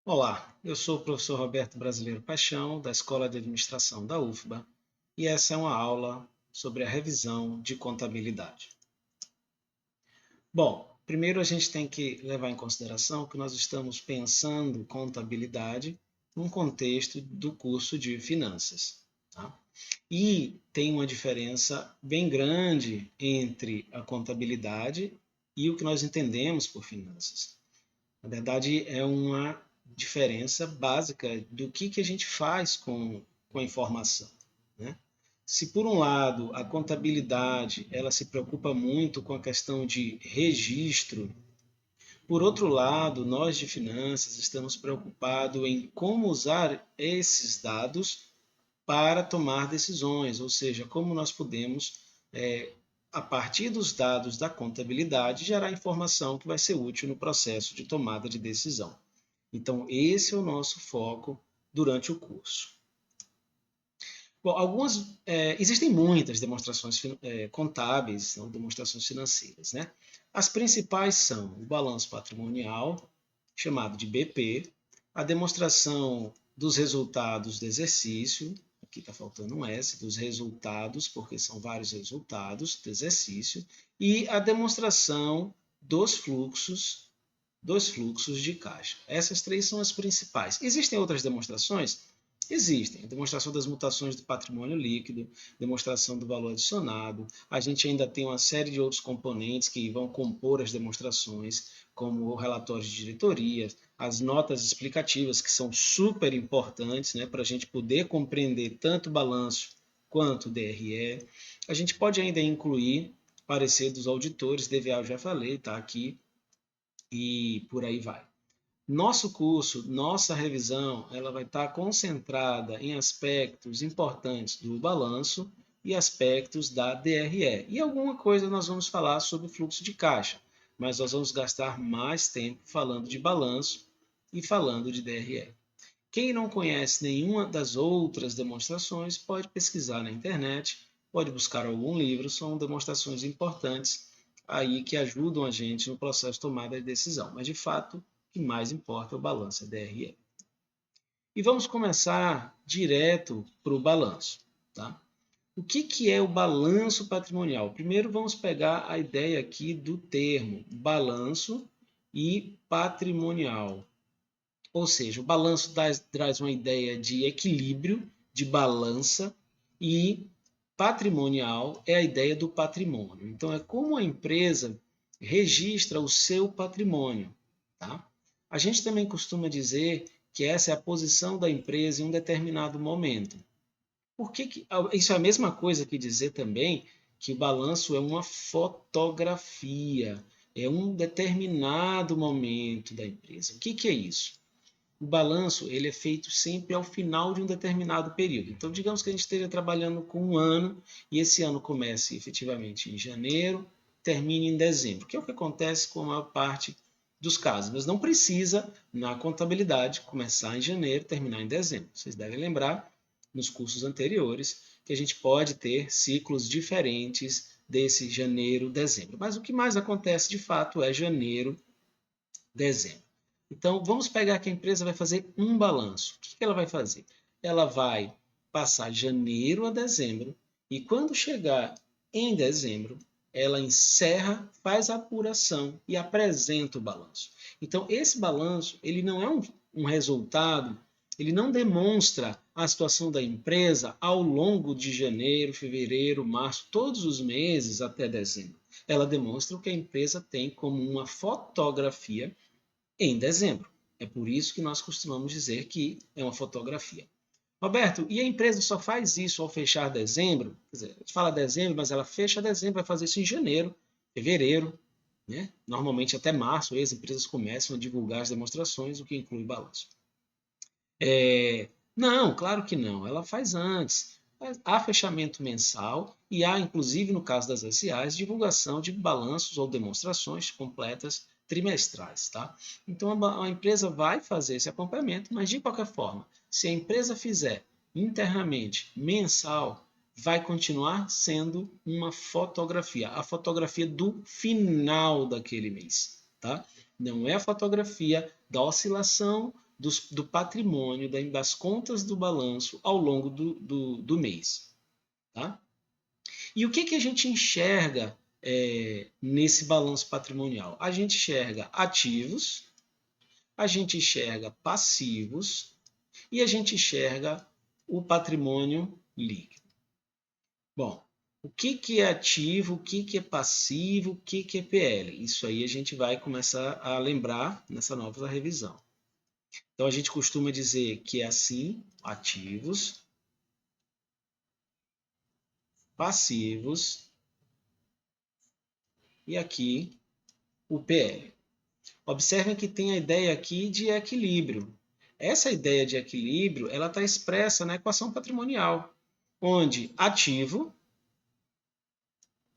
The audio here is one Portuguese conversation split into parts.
Olá, eu sou o professor Roberto Brasileiro Paixão, da Escola de Administração da UFBA, e essa é uma aula sobre a revisão de contabilidade. Bom, primeiro a gente tem que levar em consideração que nós estamos pensando contabilidade num contexto do curso de finanças. Tá? E tem uma diferença bem grande entre a contabilidade e o que nós entendemos por finanças. Na verdade, é uma diferença básica do que a gente faz com a informação. Né? Se por um lado a contabilidade ela se preocupa muito com a questão de registro, por outro lado, nós de finanças estamos preocupados em como usar esses dados para tomar decisões, ou seja, como nós podemos, a partir dos dados da contabilidade, gerar informação que vai ser útil no processo de tomada de decisão. Então, esse é o nosso foco durante o curso. Bom, existem muitas demonstrações contábeis, não, demonstrações financeiras. Né? As principais são o balanço patrimonial, chamado de BP, a demonstração dos resultados do exercício, aqui está faltando um S, dos resultados, porque são vários resultados do exercício, e a demonstração dos fluxos de caixa. Essas três são as principais. Existem outras demonstrações? Existem. A demonstração das mutações do patrimônio líquido, demonstração do valor adicionado. A gente ainda tem uma série de outros componentes que vão compor as demonstrações, como o relatório de diretoria, as notas explicativas, que são super importantes, né, para a gente poder compreender tanto o balanço quanto o DRE. A gente pode ainda incluir parecer dos auditores, DVA eu já falei, está aqui, e por aí vai. Nosso curso, nossa revisão, ela vai estar concentrada em aspectos importantes do balanço e aspectos da DRE. E alguma coisa nós vamos falar sobre fluxo de caixa, mas nós vamos gastar mais tempo falando de balanço e falando de DRE. Quem não conhece nenhuma das outras demonstrações pode pesquisar na internet, pode buscar algum livro, são demonstrações importantes aí que ajudam a gente no processo de tomada de decisão. Mas, de fato, o que mais importa é o balanço, é DRE. E vamos começar direto para o balanço. Tá? O que é o balanço patrimonial? Primeiro vamos pegar a ideia aqui do termo balanço e patrimonial. Ou seja, o balanço traz uma ideia de equilíbrio, de balança, e patrimonial é a ideia do patrimônio. Então, é como a empresa registra o seu patrimônio. Tá? A gente também costuma dizer que essa é a posição da empresa em um determinado momento. Isso é a mesma coisa que dizer também que o balanço é uma fotografia, é um determinado momento da empresa. O que é isso? O balanço ele é feito sempre ao final de um determinado período. Então, digamos que a gente esteja trabalhando com um ano e esse ano comece efetivamente em janeiro, termine em dezembro, que é o que acontece com a maior parte dos casos. Mas não precisa, na contabilidade, começar em janeiro, terminar em dezembro. Vocês devem lembrar, nos cursos anteriores, que a gente pode ter ciclos diferentes desse janeiro, dezembro. Mas o que mais acontece de fato é janeiro, dezembro. Então, vamos pegar que a empresa vai fazer um balanço. O que ela vai fazer? Ela vai passar janeiro a dezembro e quando chegar em dezembro, ela encerra, faz a apuração e apresenta o balanço. Então, esse balanço, ele não é um resultado, ele não demonstra a situação da empresa ao longo de janeiro, fevereiro, março, todos os meses até dezembro. Ela demonstra o que a empresa tem como uma fotografia em dezembro. É por isso que nós costumamos dizer que é uma fotografia. Roberto, e a empresa só faz isso ao fechar dezembro? Quer dizer, a gente fala dezembro, mas ela fecha dezembro, vai fazer isso em janeiro, fevereiro, né? Normalmente até março, aí as empresas começam a divulgar as demonstrações, o que inclui balanço. Não, claro que não. Ela faz antes. Há fechamento mensal e há, inclusive no caso das SAs, divulgação de balanços ou demonstrações completas trimestrais. Tá? Então a empresa vai fazer esse acompanhamento, mas de qualquer forma, se a empresa fizer internamente mensal, vai continuar sendo uma fotografia, a fotografia do final daquele mês. Tá? Não é a fotografia da oscilação do patrimônio, das contas do balanço ao longo do mês. Tá? E o que a gente enxerga nesse balanço patrimonial? A gente enxerga ativos, a gente enxerga passivos e a gente enxerga o patrimônio líquido. Bom, o que é ativo, o que é passivo, o que é PL? Isso aí a gente vai começar a lembrar nessa nova revisão. Então a gente costuma dizer que é assim, ativos, passivos e aqui o PL. Observem que tem a ideia aqui de equilíbrio. Essa ideia de equilíbrio ela está expressa na equação patrimonial, onde ativo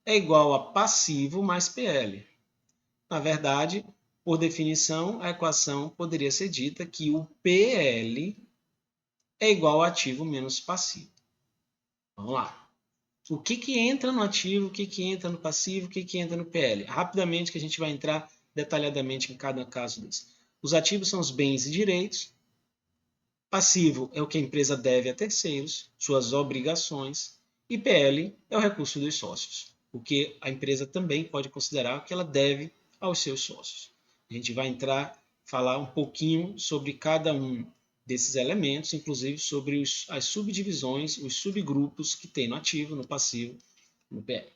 é igual a passivo mais PL. Na verdade, por definição, a equação poderia ser dita que o PL é igual a ativo menos passivo. Vamos lá. O que entra no ativo, o que entra no passivo, o que entra no PL? Rapidamente que a gente vai entrar detalhadamente em cada caso desse. Os ativos são os bens e direitos. Passivo é o que a empresa deve a terceiros, suas obrigações. E PL é o recurso dos sócios, o que a empresa também pode considerar que ela deve aos seus sócios. A gente vai falar um pouquinho sobre cada um desses elementos, inclusive sobre as subdivisões, os subgrupos que tem no ativo, no passivo, no PL.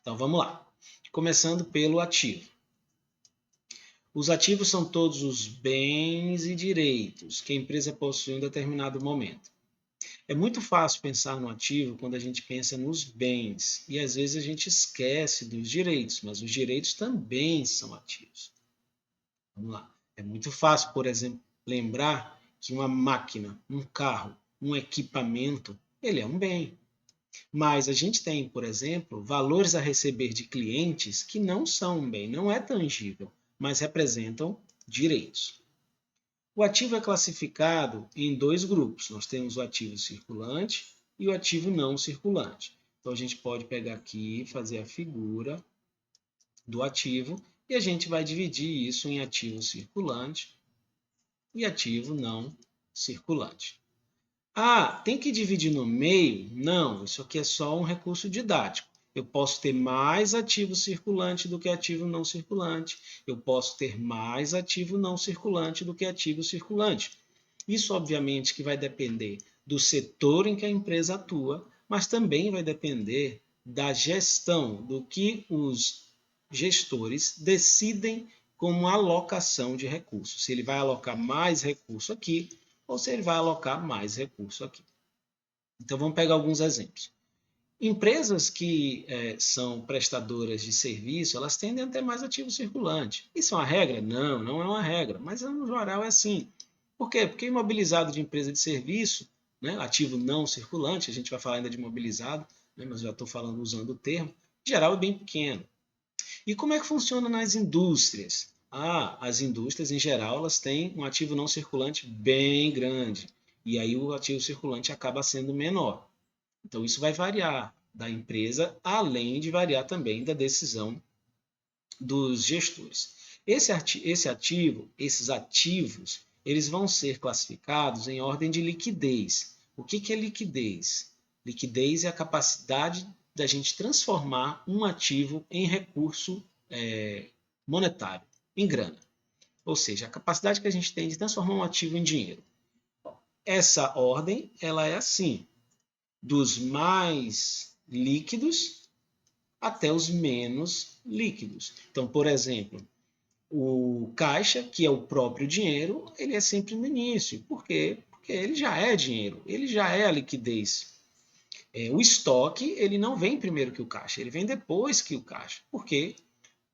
Então vamos lá. Começando pelo ativo. Os ativos são todos os bens e direitos que a empresa possui em determinado momento. É muito fácil pensar no ativo quando a gente pensa nos bens, e às vezes a gente esquece dos direitos, mas os direitos também são ativos. Vamos lá. É muito fácil, por exemplo, lembrar que uma máquina, um carro, um equipamento, ele é um bem. Mas a gente tem, por exemplo, valores a receber de clientes que não são um bem, não é tangível, mas representam direitos. O ativo é classificado em dois grupos. Nós temos o ativo circulante e o ativo não circulante. Então a gente pode pegar aqui, fazer a figura do ativo e a gente vai dividir isso em ativo circulante e ativo não circulante. Ah, tem que dividir no meio? Não, isso aqui é só um recurso didático. Eu posso ter mais ativo circulante do que ativo não circulante. Eu posso ter mais ativo não circulante do que ativo circulante. Isso, obviamente, que vai depender do setor em que a empresa atua, mas também vai depender da gestão, do que os gestores decidem como alocação de recursos. Se ele vai alocar mais recurso aqui, ou se ele vai alocar mais recurso aqui. Então vamos pegar alguns exemplos. Empresas que são prestadoras de serviço, elas tendem a ter mais ativo circulante. Isso é uma regra? Não, não é uma regra, mas no geral é assim. Por quê? Porque imobilizado de empresa de serviço, né, ativo não circulante, a gente vai falar ainda de imobilizado, né, mas já estou falando usando o termo, em geral é bem pequeno. E como é que funciona nas indústrias? As indústrias, em geral, elas têm um ativo não circulante bem grande. E aí o ativo circulante acaba sendo menor. Então, isso vai variar da empresa, além de variar também da decisão dos gestores. Esses ativos, eles vão ser classificados em ordem de liquidez. O que é liquidez? Liquidez é a capacidade da gente transformar um ativo em recurso monetário, em grana. Ou seja, a capacidade que a gente tem de transformar um ativo em dinheiro. Essa ordem, ela é assim, dos mais líquidos até os menos líquidos. Então, por exemplo, o caixa, que é o próprio dinheiro, ele é sempre no início. Por quê? Porque ele já é dinheiro, ele já é a liquidez. O estoque, ele não vem primeiro que o caixa, ele vem depois que o caixa. Por quê?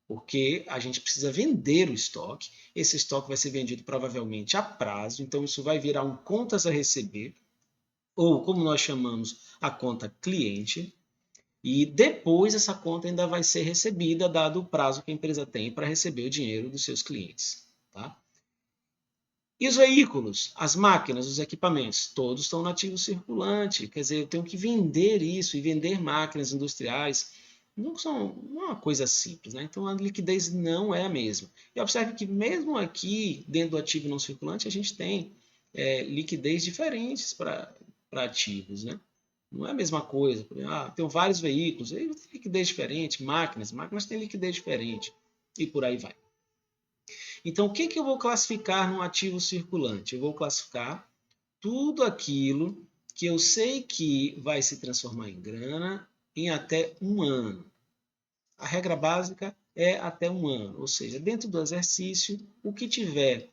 Porque a gente precisa vender o estoque. Esse estoque vai ser vendido provavelmente a prazo, então isso vai virar um contas a receber, ou como nós chamamos, a conta cliente. E depois essa conta ainda vai ser recebida, dado o prazo que a empresa tem para receber o dinheiro dos seus clientes. Tá? E os veículos, as máquinas, os equipamentos, todos estão no ativo circulante. Quer dizer, eu tenho que vender isso e vender máquinas industriais, não é uma coisa simples, né? Então a liquidez não é a mesma. E observe que mesmo aqui, dentro do ativo não circulante, a gente tem liquidez diferentes para ativos, né? Não é a mesma coisa. Tenho vários veículos, aí tem liquidez diferente, máquinas têm liquidez diferente, e por aí vai. Então, o que eu vou classificar num ativo circulante? Eu vou classificar tudo aquilo que eu sei que vai se transformar em grana em até um ano. A regra básica é até um ano, ou seja, dentro do exercício, o que tiver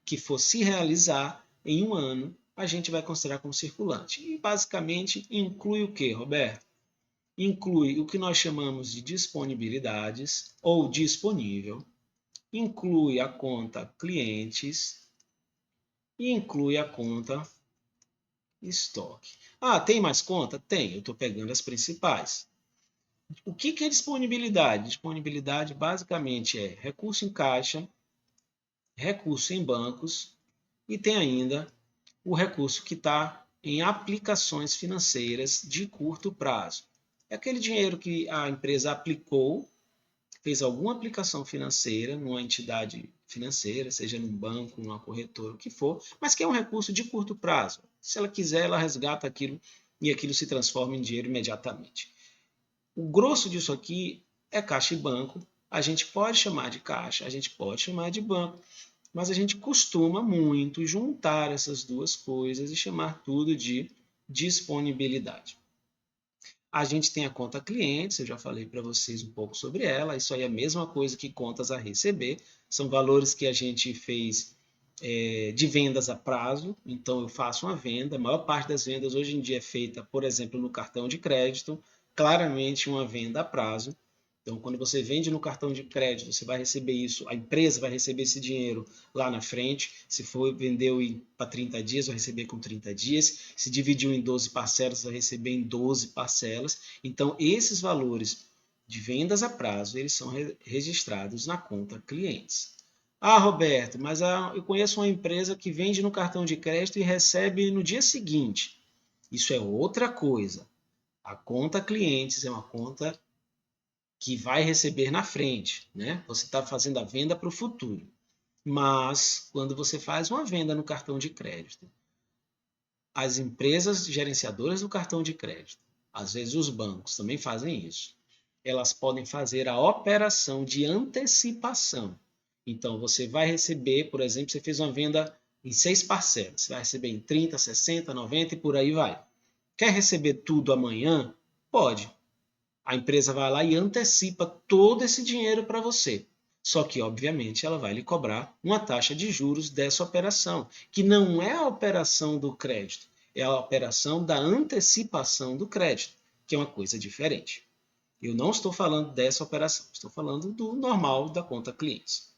que for se realizar em um ano, a gente vai considerar como circulante. E basicamente inclui o que, Roberto? Inclui o que nós chamamos de disponibilidades ou disponível, inclui a conta clientes e inclui a conta estoque. Tem mais conta? Tem, eu estou pegando as principais. O que é disponibilidade? Disponibilidade basicamente é recurso em caixa, recurso em bancos e tem ainda o recurso que está em aplicações financeiras de curto prazo. É aquele dinheiro que a empresa aplicou, fez alguma aplicação financeira numa entidade financeira, seja num banco, numa corretora, o que for, mas que é um recurso de curto prazo. Se ela quiser, ela resgata aquilo e aquilo se transforma em dinheiro imediatamente. O grosso disso aqui é caixa e banco. A gente pode chamar de caixa, a gente pode chamar de banco, mas a gente costuma muito juntar essas duas coisas e chamar tudo de disponibilidade. A gente tem a conta clientes, eu já falei para vocês um pouco sobre ela. Isso aí é a mesma coisa que contas a receber. São valores que a gente fez de vendas a prazo. Então eu faço uma venda. A maior parte das vendas hoje em dia é feita, por exemplo, no cartão de crédito. Claramente uma venda a prazo. Então, quando você vende no cartão de crédito, você vai receber isso, a empresa vai receber esse dinheiro lá na frente. Se for vendeu para 30 dias, vai receber com 30 dias. Se dividiu em 12 parcelas, vai receber em 12 parcelas. Então, esses valores de vendas a prazo, eles são registrados na conta clientes. Roberto, mas eu conheço uma empresa que vende no cartão de crédito e recebe no dia seguinte. Isso é outra coisa. A conta clientes é uma conta que vai receber na frente, né? Você está fazendo a venda para o futuro. Mas, quando você faz uma venda no cartão de crédito, as empresas gerenciadoras do cartão de crédito, às vezes os bancos também fazem isso, elas podem fazer a operação de antecipação. Então, você vai receber, por exemplo, você fez uma venda em 6 parcelas, você vai receber em 30, 60, 90 e por aí vai. Quer receber tudo amanhã? Pode. A empresa vai lá e antecipa todo esse dinheiro para você. Só que, obviamente, ela vai lhe cobrar uma taxa de juros dessa operação, que não é a operação do crédito, é a operação da antecipação do crédito, que é uma coisa diferente. Eu não estou falando dessa operação, estou falando do normal da conta clientes.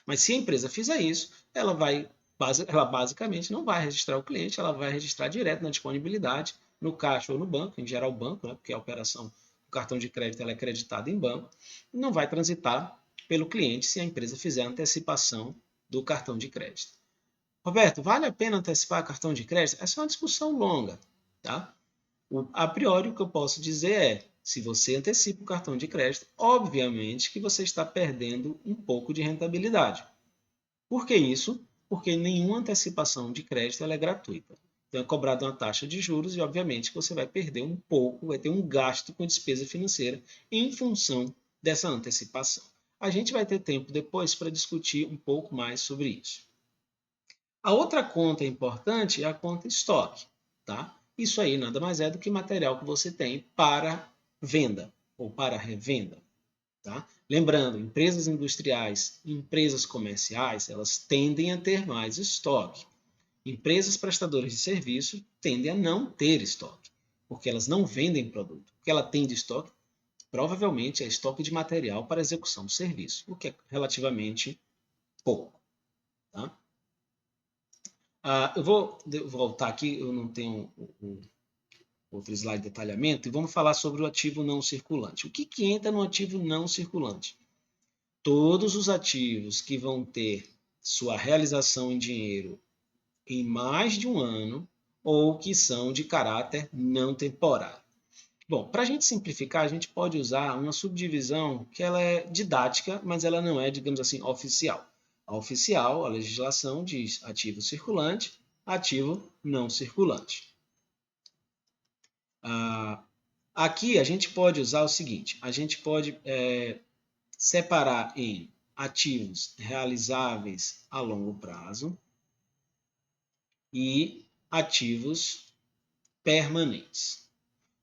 Mas se a empresa fizer isso, ela basicamente não vai registrar o cliente, ela vai registrar direto na disponibilidade, no caixa ou no banco, em geral banco, né, porque a operação do cartão de crédito ela é creditada em banco, e não vai transitar pelo cliente se a empresa fizer a antecipação do cartão de crédito. Roberto, vale a pena antecipar cartão de crédito? Essa é uma discussão longa, tá? A priori, o que eu posso dizer é, se você antecipa o cartão de crédito, obviamente que você está perdendo um pouco de rentabilidade. Por que isso? Porque nenhuma antecipação de crédito ela é gratuita. Então é cobrada uma taxa de juros e, obviamente, que você vai perder um pouco, vai ter um gasto com despesa financeira em função dessa antecipação. A gente vai ter tempo depois para discutir um pouco mais sobre isso. A outra conta importante é a conta estoque, tá? Isso aí nada mais é do que material que você tem para venda ou para revenda. Tá? Lembrando, empresas industriais, empresas comerciais, elas tendem a ter mais estoque. Empresas prestadoras de serviço tendem a não ter estoque, porque elas não vendem produto. O que ela tem de estoque, provavelmente, é estoque de material para execução do serviço, o que é relativamente pouco. Tá? Eu vou voltar aqui, eu não tenho o outro slide de detalhamento, e vamos falar sobre o ativo não circulante. O que entra no ativo não circulante? Todos os ativos que vão ter sua realização em dinheiro em mais de um ano ou que são de caráter não temporário. Bom, para a gente simplificar, a gente pode usar uma subdivisão que ela é didática, mas ela não é, digamos assim, oficial. A oficial, a legislação diz ativo circulante, ativo não circulante. Aqui a gente pode usar o seguinte, a gente pode separar em ativos realizáveis a longo prazo e ativos permanentes.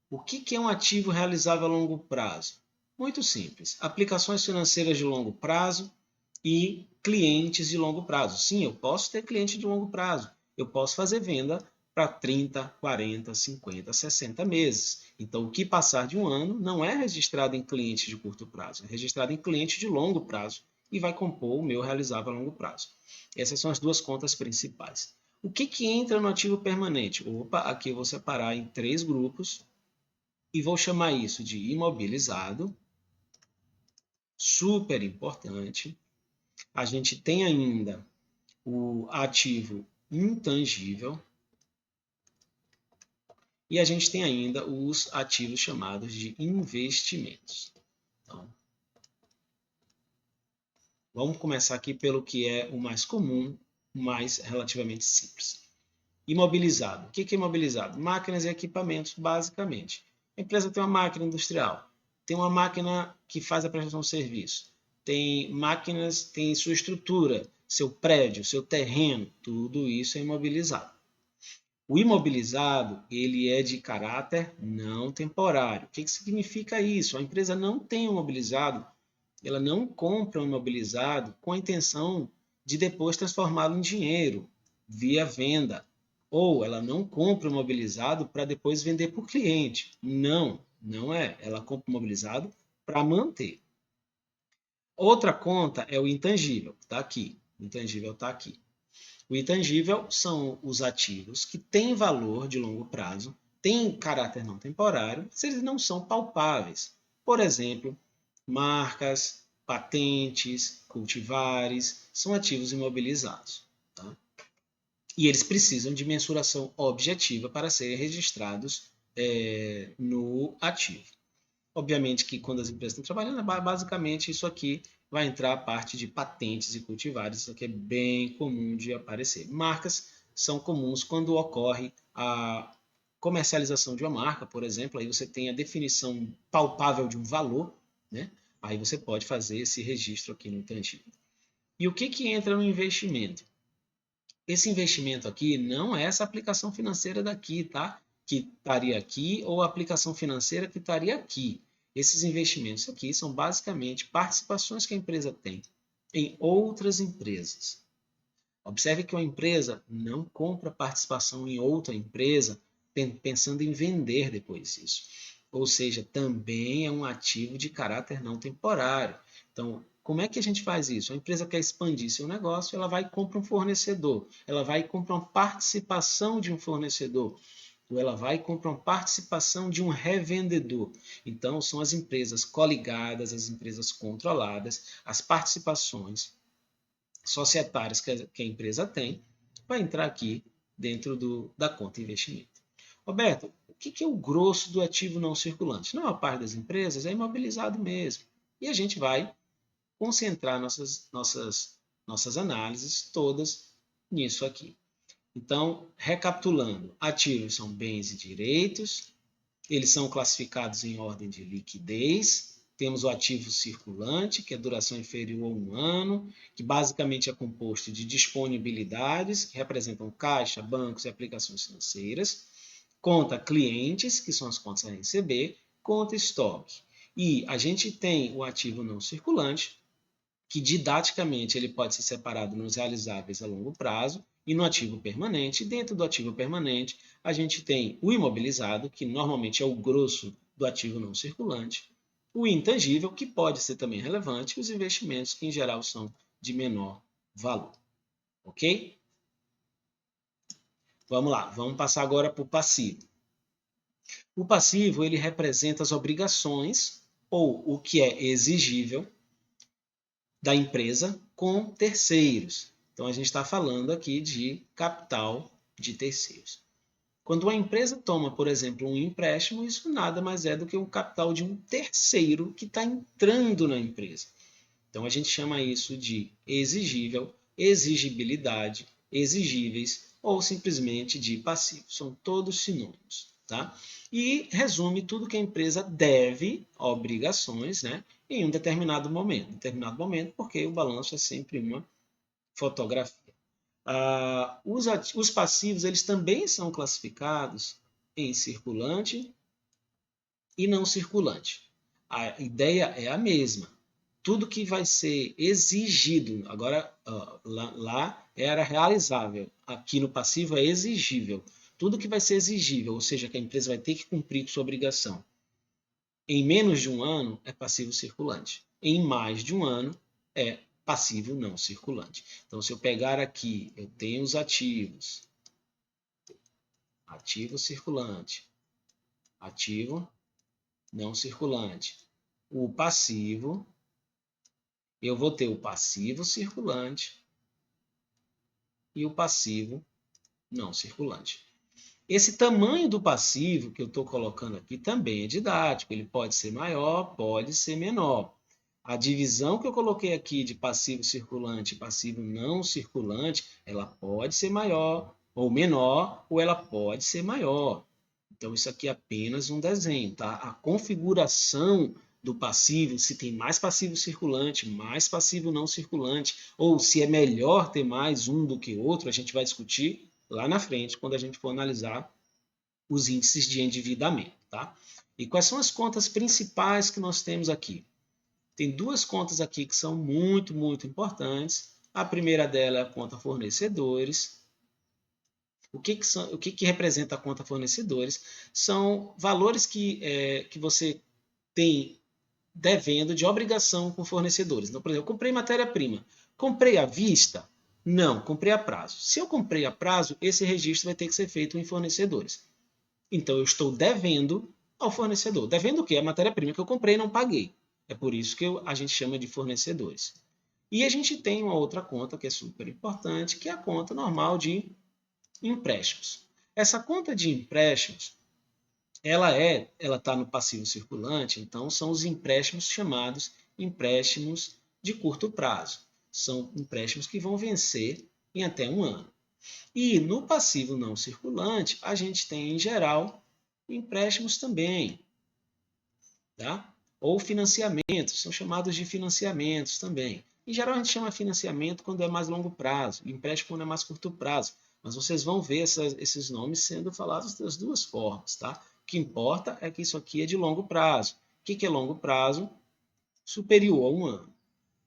O que é um ativo realizável a longo prazo? Muito simples. Aplicações financeiras de longo prazo e clientes de longo prazo. Sim, eu posso ter cliente de longo prazo. Eu posso fazer venda para 30, 40, 50, 60 meses. Então, o que passar de um ano não é registrado em cliente de curto prazo, é registrado em cliente de longo prazo e vai compor o meu realizável a longo prazo. Essas são as duas contas principais. O que entra no ativo permanente? Opa, aqui eu vou separar em 3 grupos e vou chamar isso de imobilizado, super importante. A gente tem ainda o ativo intangível e a gente tem ainda os ativos chamados de investimentos. Então, vamos começar aqui pelo que é o mais comum, o mais relativamente simples. Imobilizado. O que é imobilizado? Máquinas e equipamentos, basicamente. A empresa tem uma máquina industrial, tem uma máquina que faz a prestação de serviço, tem máquinas, tem sua estrutura, seu prédio, seu terreno, tudo isso é imobilizado. O imobilizado, ele é de caráter não temporário. O que significa isso? A empresa não tem um imobilizado, ela não compra um imobilizado com a intenção de depois transformá-lo em dinheiro, via venda. Ou ela não compra o imobilizado para depois vender para o cliente. Não, não é. Ela compra o imobilizado para manter. Outra conta é o intangível, está aqui. O intangível está aqui. O intangível são os ativos que têm valor de longo prazo, têm caráter não temporário, mas eles não são palpáveis. Por exemplo, marcas, patentes, cultivares, são ativos imobilizados. Tá? E eles precisam de mensuração objetiva para serem registrados no ativo. Obviamente que quando as empresas estão trabalhando, basicamente isso aqui vai entrar a parte de patentes e cultivares, isso aqui é bem comum de aparecer. Marcas são comuns quando ocorre a comercialização de uma marca, por exemplo, aí você tem a definição palpável de um valor, né? Aí você pode fazer esse registro aqui no intangível. E o que entra no investimento? Esse investimento aqui não é essa aplicação financeira daqui, tá? Que estaria aqui, ou a aplicação financeira que estaria aqui. Esses investimentos aqui são basicamente participações que a empresa tem em outras empresas. Observe que uma empresa não compra participação em outra empresa pensando em vender depois disso. Ou seja, também é um ativo de caráter não temporário. Então, como é que a gente faz isso? A empresa quer expandir seu negócio, ela vai e compra um fornecedor, ela vai e compra uma participação de um fornecedor, ou ela vai e compra uma participação de um revendedor. Então, são as empresas coligadas, as empresas controladas, as participações societárias que a empresa tem, vai entrar aqui dentro da conta investimento. Roberto, o que é o grosso do ativo não circulante? Na maior parte das empresas é imobilizado mesmo. E a gente vai concentrar nossas análises todas nisso aqui. Então, recapitulando, ativos são bens e direitos, eles são classificados em ordem de liquidez. Temos o ativo circulante, que é duração inferior a 1 ano, que basicamente é composto de disponibilidades, que representam caixa, bancos e aplicações financeiras. Conta clientes, que são as contas a receber. Conta estoque. E a gente tem o ativo não circulante, que didaticamente ele pode ser separado nos realizáveis a longo prazo e no ativo permanente. Dentro do ativo permanente, a gente tem o imobilizado, que normalmente é o grosso do ativo não circulante, o intangível, que pode ser também relevante, e os investimentos, que em geral são de menor valor. Ok? Vamos lá, vamos passar agora para o passivo. O passivo ele representa as obrigações ou o que é exigível da empresa com terceiros. Então, a gente está falando aqui de capital de terceiros. Quando uma empresa toma, por exemplo, um empréstimo, isso nada mais é do que o capital de um terceiro que está entrando na empresa. Então a gente chama isso de exigível, exigibilidade, exigíveis ou simplesmente de passivo. São todos sinônimos, tá? E resume tudo que a empresa deve, obrigações, né, em um determinado momento. Determinado momento, porque o balanço é sempre uma fotografia. Os passivos eles também são classificados em circulante e não circulante. A ideia é a mesma. Tudo que vai ser exigido, agora lá era realizável, aqui no passivo é exigível. Tudo que vai ser exigível, ou seja, que a empresa vai ter que cumprir com sua obrigação, em menos de um ano é passivo circulante. Em mais de um ano é passivo não circulante. Então, se eu pegar aqui, eu tenho os ativos, ativo circulante, ativo não circulante. O passivo, eu vou ter o passivo circulante e o passivo não circulante. Esse tamanho do passivo que eu estou colocando aqui também é didático. Ele pode ser maior, pode ser menor. A divisão que eu coloquei aqui de passivo circulante e passivo não circulante, ela pode ser maior ou menor, ou ela pode ser maior. Então, isso aqui é apenas um desenho, tá? A configuração do passivo, se tem mais passivo circulante, mais passivo não circulante, ou se é melhor ter mais um do que outro, a gente vai discutir lá na frente, quando a gente for analisar os índices de endividamento, tá? E quais são as contas principais que nós temos aqui? Tem duas contas aqui que são muito, muito importantes. A primeira dela é a conta fornecedores. O que representa a conta fornecedores? São valores que você tem devendo de obrigação com fornecedores. Então, por exemplo, eu comprei matéria-prima. Comprei à vista? Não, comprei a prazo. Se eu comprei a prazo, esse registro vai ter que ser feito em fornecedores. Então, eu estou devendo ao fornecedor. Devendo o quê? A matéria-prima que eu comprei e não paguei. É por isso que a gente chama de fornecedores. E a gente tem uma outra conta que é super importante, que é a conta normal de empréstimos. Essa conta de empréstimos, ela está no passivo circulante, então são os empréstimos chamados empréstimos de curto prazo. São empréstimos que vão vencer em até um ano. E no passivo não circulante, a gente tem, em geral, empréstimos também, tá? Ou financiamentos, são chamados de financiamentos também. Em geral, a gente chama financiamento quando é mais longo prazo, empréstimo quando é mais curto prazo. Mas vocês vão ver esses nomes sendo falados das duas formas, tá? O que importa é que isso aqui é de longo prazo. O que é longo prazo? Superior a um ano.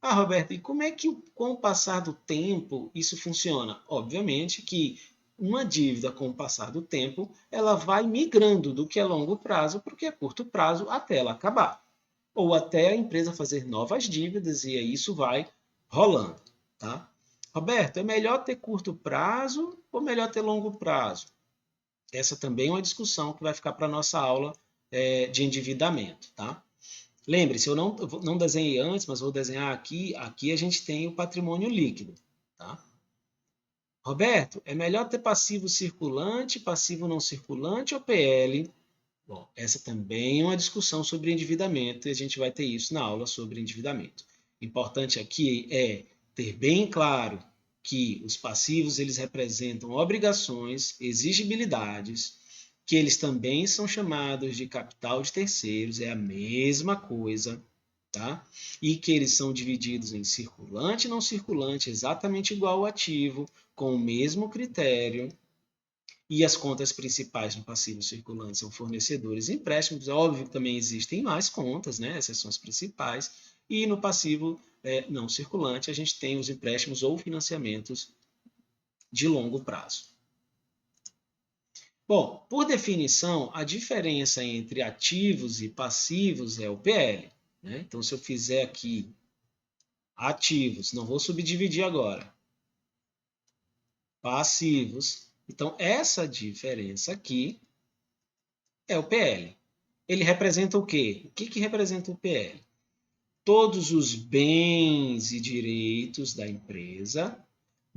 Ah, Roberto, e como é que com o passar do tempo isso funciona? Obviamente que uma dívida com o passar do tempo, ela vai migrando do que é longo prazo para o que é curto prazo até ela acabar. Ou até a empresa fazer novas dívidas e aí isso vai rolando, tá? Roberto, é melhor ter curto prazo ou melhor ter longo prazo? Essa também é uma discussão que vai ficar para a nossa aula de endividamento, tá? Lembre-se, eu não desenhei antes, mas vou desenhar aqui. Aqui a gente tem o patrimônio líquido. Tá? Roberto, é melhor ter passivo circulante, passivo não circulante ou PL? Bom, essa também é uma discussão sobre endividamento e a gente vai ter isso na aula sobre endividamento. Importante aqui é ter bem claro que os passivos eles representam obrigações, exigibilidades, que eles também são chamados de capital de terceiros, é a mesma coisa, tá? E que eles são divididos em circulante e não circulante, exatamente igual ao ativo, com o mesmo critério. E as contas principais no passivo circulante são fornecedores e empréstimos. É óbvio que também existem mais contas, né? Essas são as principais. E no passivo não circulante, a gente tem os empréstimos ou financiamentos de longo prazo. Bom, por definição, a diferença entre ativos e passivos é o PL. Né? Então, se eu fizer aqui ativos, não vou subdividir agora, passivos. Então, essa diferença aqui é o PL. Ele representa o quê? O que representa o PL? Todos os bens e direitos da empresa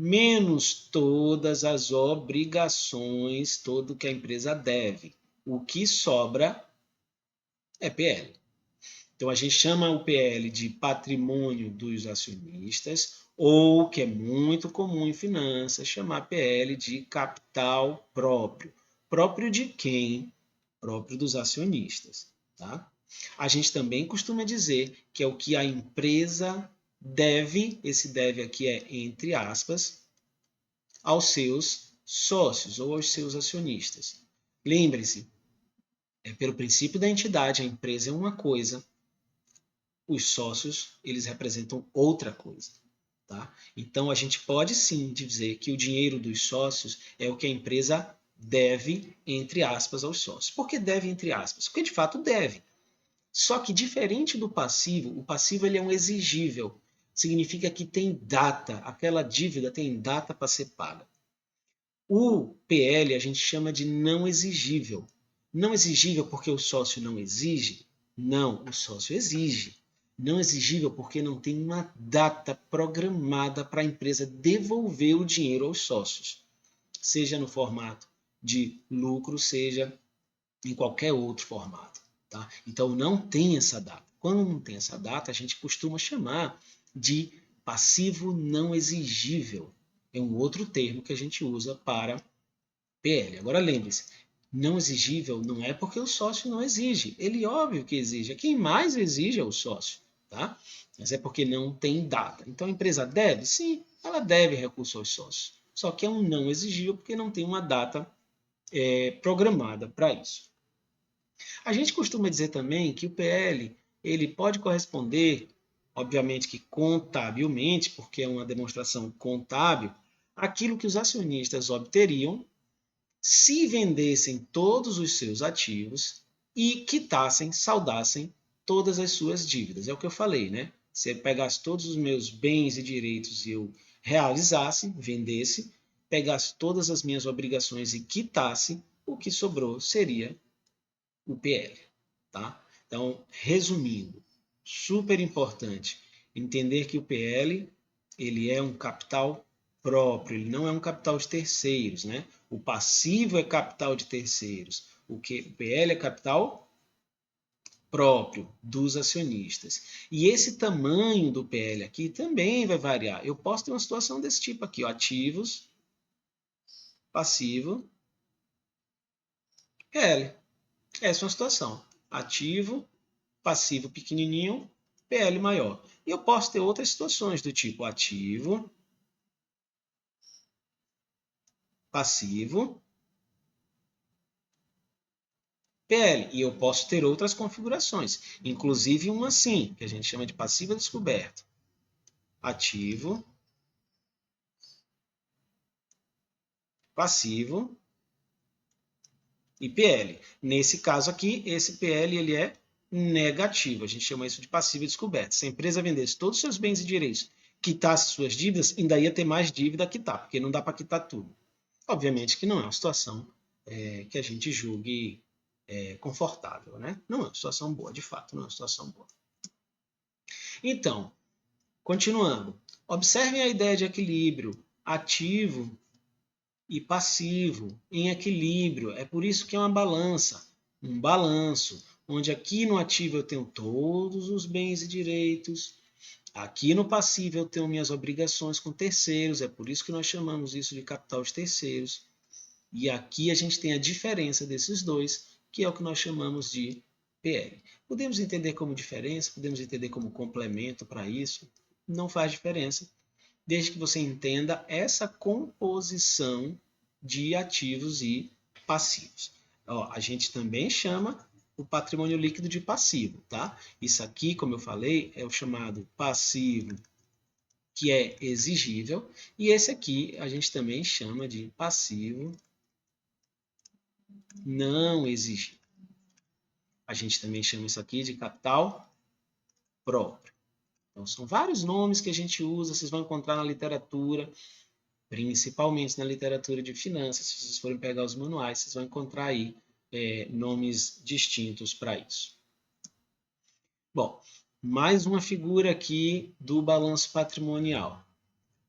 menos todas as obrigações, tudo que a empresa deve. O que sobra é PL. Então, a gente chama o PL de patrimônio dos acionistas, ou, que é muito comum em finanças, chamar PL de capital próprio. Próprio de quem? Próprio dos acionistas. Tá? A gente também costuma dizer que é o que a empresa deve, esse deve aqui é entre aspas, aos seus sócios ou aos seus acionistas. Lembre-se, pelo princípio da entidade, a empresa é uma coisa, os sócios, eles representam outra coisa. Tá? Então, a gente pode sim dizer que o dinheiro dos sócios é o que a empresa deve, entre aspas, aos sócios. Por que deve, entre aspas? Porque, de fato, deve. Só que, diferente do passivo, o passivo ele é um exigível. Significa que tem data, aquela dívida tem data para ser paga. O PL a gente chama de não exigível. Não exigível porque o sócio não exige? Não, o sócio exige. Não exigível porque não tem uma data programada para a empresa devolver o dinheiro aos sócios, seja no formato de lucro, seja em qualquer outro formato. Tá? Então não tem essa data. Quando não tem essa data, a gente costuma chamar de passivo não exigível. É um outro termo que a gente usa para PL. Agora lembre-se, não exigível não é porque o sócio não exige. Ele óbvio que exige. Quem mais exige é o sócio. Tá? Mas é porque não tem data. Então a empresa deve? Sim, ela deve recurso aos sócios. Só que é um não exigível porque não tem uma data programada para isso. A gente costuma dizer também que o PL ele pode corresponder, obviamente que contabilmente, porque é uma demonstração contábil, aquilo que os acionistas obteriam se vendessem todos os seus ativos e quitassem, saudassem todas as suas dívidas. É o que eu falei, né? Se eu pegasse todos os meus bens e direitos e eu realizasse, vendesse, pegasse todas as minhas obrigações e quitasse, o que sobrou seria o PL. Tá? Então, resumindo, super importante entender que o PL ele é um capital próprio, ele não é um capital de terceiros. Né? O passivo é capital de terceiros, o PL é capital próprio dos acionistas. E esse tamanho do PL aqui também vai variar. Eu posso ter uma situação desse tipo aqui, ó, ativos, passivo, PL. Essa é uma situação. Ativo, passivo pequenininho, PL maior. E eu posso ter outras situações do tipo ativo, passivo, PL. E eu posso ter outras configurações, inclusive uma assim, que a gente chama de passiva descoberta. Ativo, passivo e PL. Nesse caso aqui, esse PL ele é negativo. A gente chama isso de passiva descoberta. Se a empresa vendesse todos os seus bens e direitos, quitasse suas dívidas, ainda ia ter mais dívida a quitar, porque não dá para quitar tudo. Obviamente que não é uma situação que a gente julgue confortável, né? Não é uma situação boa, de fato, não é uma situação boa. Então, continuando, observem a ideia de equilíbrio ativo e passivo em equilíbrio. É por isso que é uma balança, um balanço, onde aqui no ativo eu tenho todos os bens e direitos, aqui no passivo eu tenho minhas obrigações com terceiros, é por isso que nós chamamos isso de capital de terceiros. E aqui a gente tem a diferença desses dois, que é o que nós chamamos de PL. Podemos entender como diferença, podemos entender como complemento para isso, não faz diferença, desde que você entenda essa composição de ativos e passivos. Ó, a gente também chama o patrimônio líquido de passivo, tá? Isso aqui, como eu falei, é o chamado passivo que é exigível, e esse aqui a gente também chama de passivo não exigível. A gente também chama isso aqui de capital próprio. Então, são vários nomes que a gente usa, vocês vão encontrar na literatura, principalmente na literatura de finanças. Se vocês forem pegar os manuais, vocês vão encontrar aí nomes distintos para isso. Bom, mais uma figura aqui do balanço patrimonial.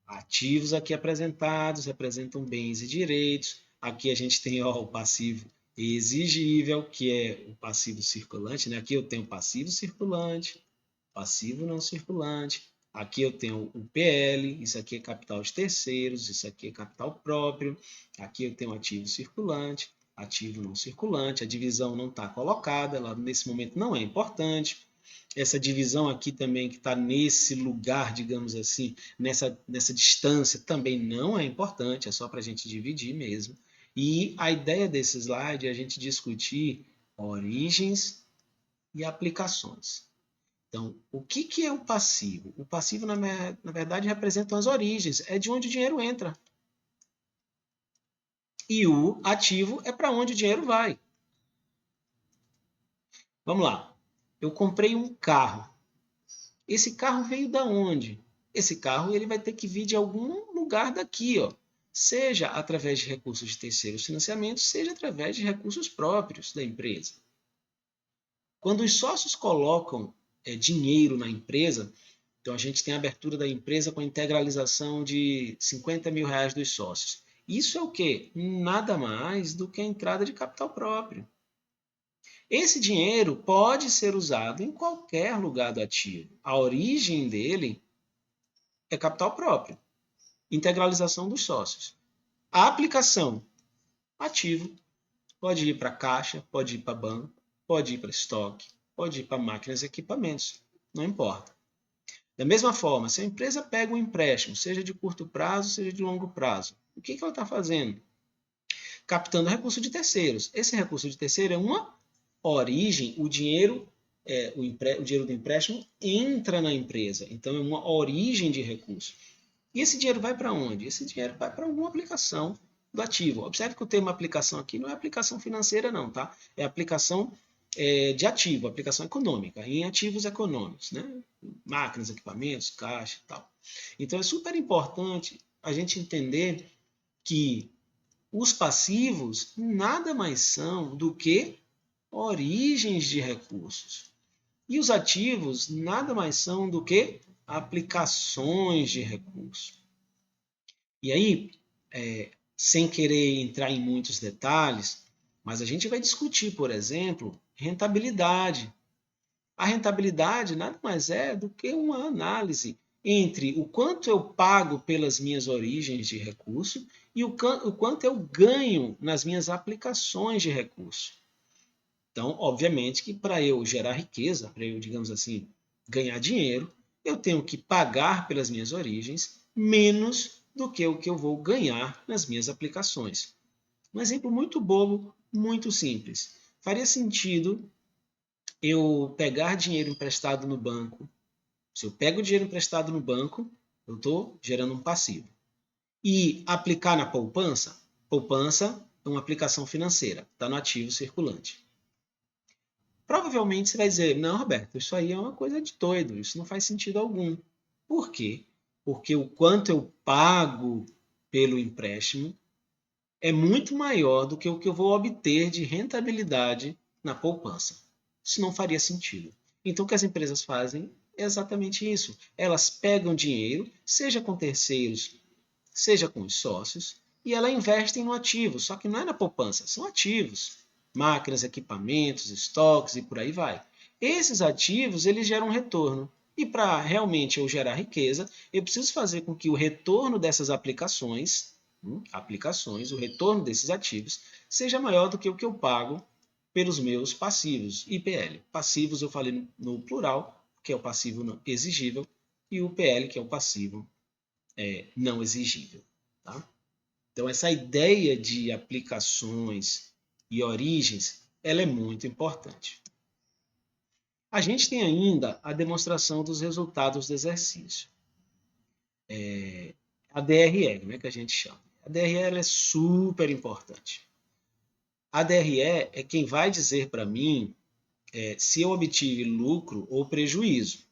Ativos aqui apresentados representam bens e direitos. Aqui a gente tem o passivo exigível, que é o passivo circulante, né? Aqui eu tenho passivo circulante, passivo não circulante. Aqui eu tenho o PL, isso aqui é capital de terceiros, isso aqui é capital próprio. Aqui eu tenho ativo circulante, ativo não circulante. A divisão não está colocada, ela nesse momento não é importante. Essa divisão aqui também, que está nesse lugar, digamos assim, nessa distância, também não é importante, é só para a gente dividir mesmo. E a ideia desse slide é a gente discutir origens e aplicações. Então, o que é o passivo? O passivo, na verdade, representa as origens, é de onde o dinheiro entra. E o ativo é para onde o dinheiro vai. Vamos lá. Eu comprei um carro. Esse carro veio da onde? Esse carro ele vai ter que vir de algum lugar daqui, ó. Seja através de recursos de terceiros financiamentos, seja através de recursos próprios da empresa. Quando os sócios colocam dinheiro na empresa, então a gente tem a abertura da empresa com a integralização de 50 mil reais dos sócios. Isso é o quê? Nada mais do que a entrada de capital próprio. Esse dinheiro pode ser usado em qualquer lugar do ativo. A origem dele é capital próprio, integralização dos sócios. A aplicação, ativo, pode ir para caixa, pode ir para banco, pode ir para estoque, pode ir para máquinas e equipamentos, não importa. Da mesma forma, se a empresa pega um empréstimo, seja de curto prazo, seja de longo prazo, o que ela está fazendo? Captando recurso de terceiros. Esse recurso de terceiro é uma origem, o dinheiro do empréstimo entra na empresa, então é uma origem de recurso. E esse dinheiro vai para onde? Esse dinheiro vai para alguma aplicação do ativo. Observe que o termo aplicação aqui não é aplicação financeira não, tá? É aplicação de ativo, aplicação econômica, em ativos econômicos, né? Máquinas, equipamentos, caixa e tal. Então é super importante a gente entender que os passivos nada mais são do que origens de recursos. E os ativos nada mais são do que aplicações de recursos. E aí, sem querer entrar em muitos detalhes, mas a gente vai discutir, por exemplo, rentabilidade. A rentabilidade nada mais é do que uma análise entre o quanto eu pago pelas minhas origens de recurso e o quanto eu ganho nas minhas aplicações de recurso. Então, obviamente que para eu gerar riqueza, para eu, digamos assim, ganhar dinheiro, eu tenho que pagar pelas minhas origens menos do que o que eu vou ganhar nas minhas aplicações. Um exemplo muito bobo, muito simples. Faria sentido eu pegar dinheiro emprestado no banco. Se eu pego dinheiro emprestado no banco, eu estou gerando um passivo. E aplicar na poupança? Poupança é uma aplicação financeira, está no ativo circulante. Provavelmente você vai dizer, não, Roberto, isso aí é uma coisa de doido, isso não faz sentido algum. Por quê? Porque o quanto eu pago pelo empréstimo é muito maior do que o que eu vou obter de rentabilidade na poupança. Isso não faria sentido. Então, o que as empresas fazem é exatamente isso. Elas pegam dinheiro, seja com terceiros, seja com os sócios, e elas investem no ativo, só que não é na poupança, são ativos. Máquinas, equipamentos, estoques e por aí vai. Esses ativos, eles geram retorno. E para realmente eu gerar riqueza, eu preciso fazer com que o retorno dessas aplicações, o retorno desses ativos, seja maior do que o que eu pago pelos meus passivos, IPL. Passivos eu falei no plural, que é o passivo não exigível, e o PL, que é o passivo não exigível. Tá? Então, essa ideia de aplicações e origens, ela é muito importante. A gente tem ainda a demonstração dos resultados do exercício. A DRE, né, que a gente chama. A DRE ela é super importante. A DRE é quem vai dizer para mim se eu obtive lucro ou prejuízo.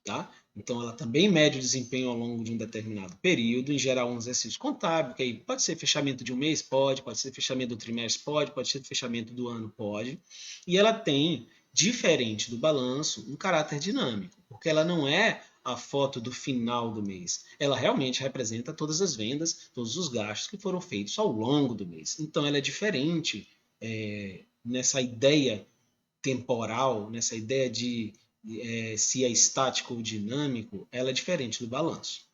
Tá? Então, ela também mede o desempenho ao longo de um determinado período, em geral um exercício contábil, que aí pode ser fechamento de um mês, pode ser fechamento do trimestre, pode ser fechamento do ano, pode. E ela tem, diferente do balanço, um caráter dinâmico, porque ela não é a foto do final do mês. Ela realmente representa todas as vendas, todos os gastos que foram feitos ao longo do mês. Então, ela é diferente nessa ideia temporal, nessa ideia de se é estático ou dinâmico, ela é diferente do balanço.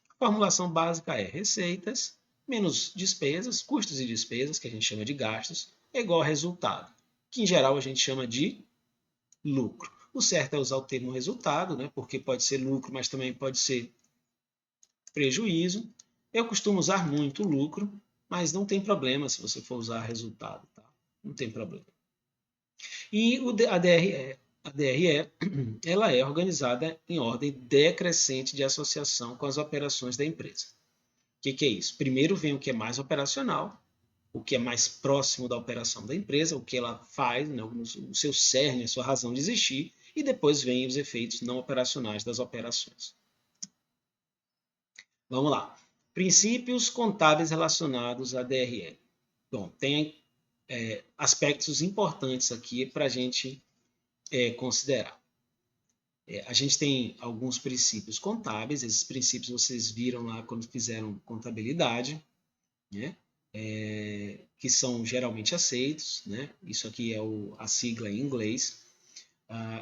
A formulação básica é receitas menos despesas, custos e despesas, que a gente chama de gastos, é igual a resultado, que em geral a gente chama de lucro. O certo é usar o termo resultado, né? Porque pode ser lucro, mas também pode ser prejuízo. Eu costumo usar muito lucro, mas não tem problema se você for usar resultado, tá? Não tem problema. E a DRE, ela é organizada em ordem decrescente de associação com as operações da empresa. O que é isso? Primeiro vem o que é mais operacional, o que é mais próximo da operação da empresa, o que ela faz, né, o seu cerne, a sua razão de existir, e depois vem os efeitos não operacionais das operações. Vamos lá. Princípios contábeis relacionados à DRE. Bom, tem aspectos importantes aqui para a gente considerar. A gente tem alguns princípios contábeis, esses princípios vocês viram lá quando fizeram contabilidade, né? Que são geralmente aceitos, né? Isso aqui é a sigla em inglês.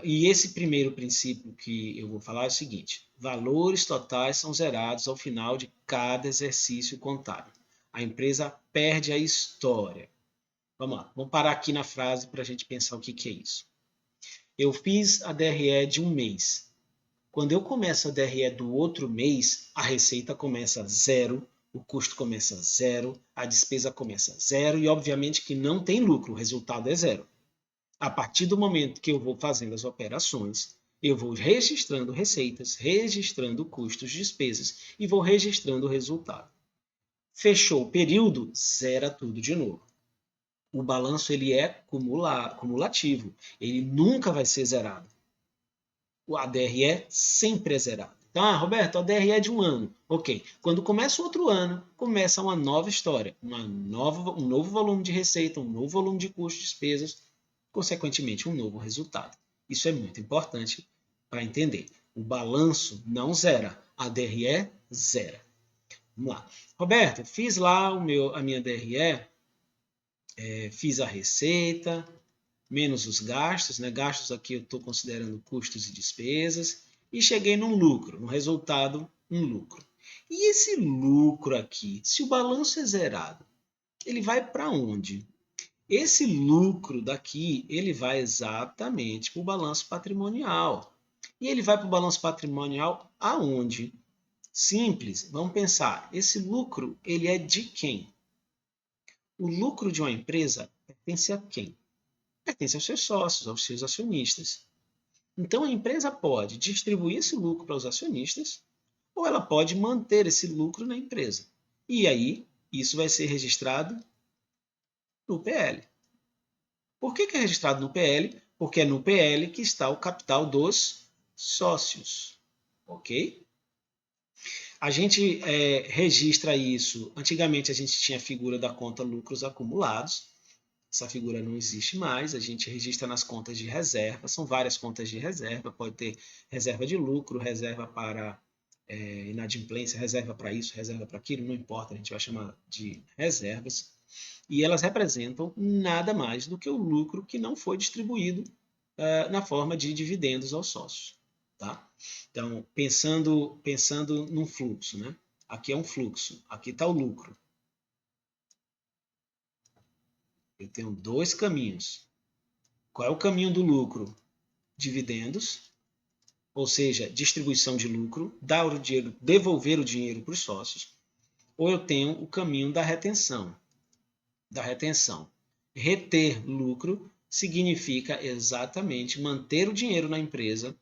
E esse primeiro princípio que eu vou falar é o seguinte: valores totais são zerados ao final de cada exercício contábil. A empresa perde a história. Vamos lá, vamos parar aqui na frase para a gente pensar o que é isso. Eu fiz a DRE de um mês. Quando eu começo a DRE do outro mês, a receita começa zero, o custo começa zero, a despesa começa zero e obviamente que não tem lucro, o resultado é zero. A partir do momento que eu vou fazendo as operações, eu vou registrando receitas, registrando custos, despesas e vou registrando o resultado. Fechou o período, zera tudo de novo. O balanço ele é cumulativo, ele nunca vai ser zerado. O ADRE sempre é zerado. Então, Roberto, a DRE é de um ano. Ok. Quando começa o outro ano, começa uma nova história, um novo volume de receita, um novo volume de custos, despesas, consequentemente, um novo resultado. Isso é muito importante para entender. O balanço não zera, a DRE zera. Vamos lá. Roberto, fiz lá a minha DRE, fiz a receita, menos os gastos, né? Gastos aqui eu estou considerando custos e despesas, e cheguei num lucro, no resultado, um lucro. E esse lucro aqui, se o balanço é zerado, ele vai para onde? Esse lucro daqui, ele vai exatamente para o balanço patrimonial. E ele vai para o balanço patrimonial aonde? Simples, vamos pensar. Esse lucro, ele é de quem? O lucro de uma empresa pertence a quem? Pertence aos seus sócios, aos seus acionistas. Então a empresa pode distribuir esse lucro para os acionistas ou ela pode manter esse lucro na empresa. E aí, isso vai ser registrado no PL. Por que é registrado no PL? Porque é no PL que está o capital dos sócios. Ok? A gente registra isso. Antigamente a gente tinha a figura da conta lucros acumulados. Essa figura não existe mais. A gente registra nas contas de reserva. São várias contas de reserva. Pode ter reserva de lucro, reserva para inadimplência, reserva para isso, reserva para aquilo. Não importa, a gente vai chamar de reservas. E elas representam nada mais do que o lucro que não foi distribuído na forma de dividendos aos sócios. Tá? Então, pensando num fluxo, né? Aqui é um fluxo, aqui está o lucro. Eu tenho dois caminhos. Qual é o caminho do lucro? Dividendos, ou seja, distribuição de lucro, dar o dinheiro, devolver o dinheiro para os sócios. Ou eu tenho o caminho da retenção. Reter lucro significa exatamente manter o dinheiro na empresa,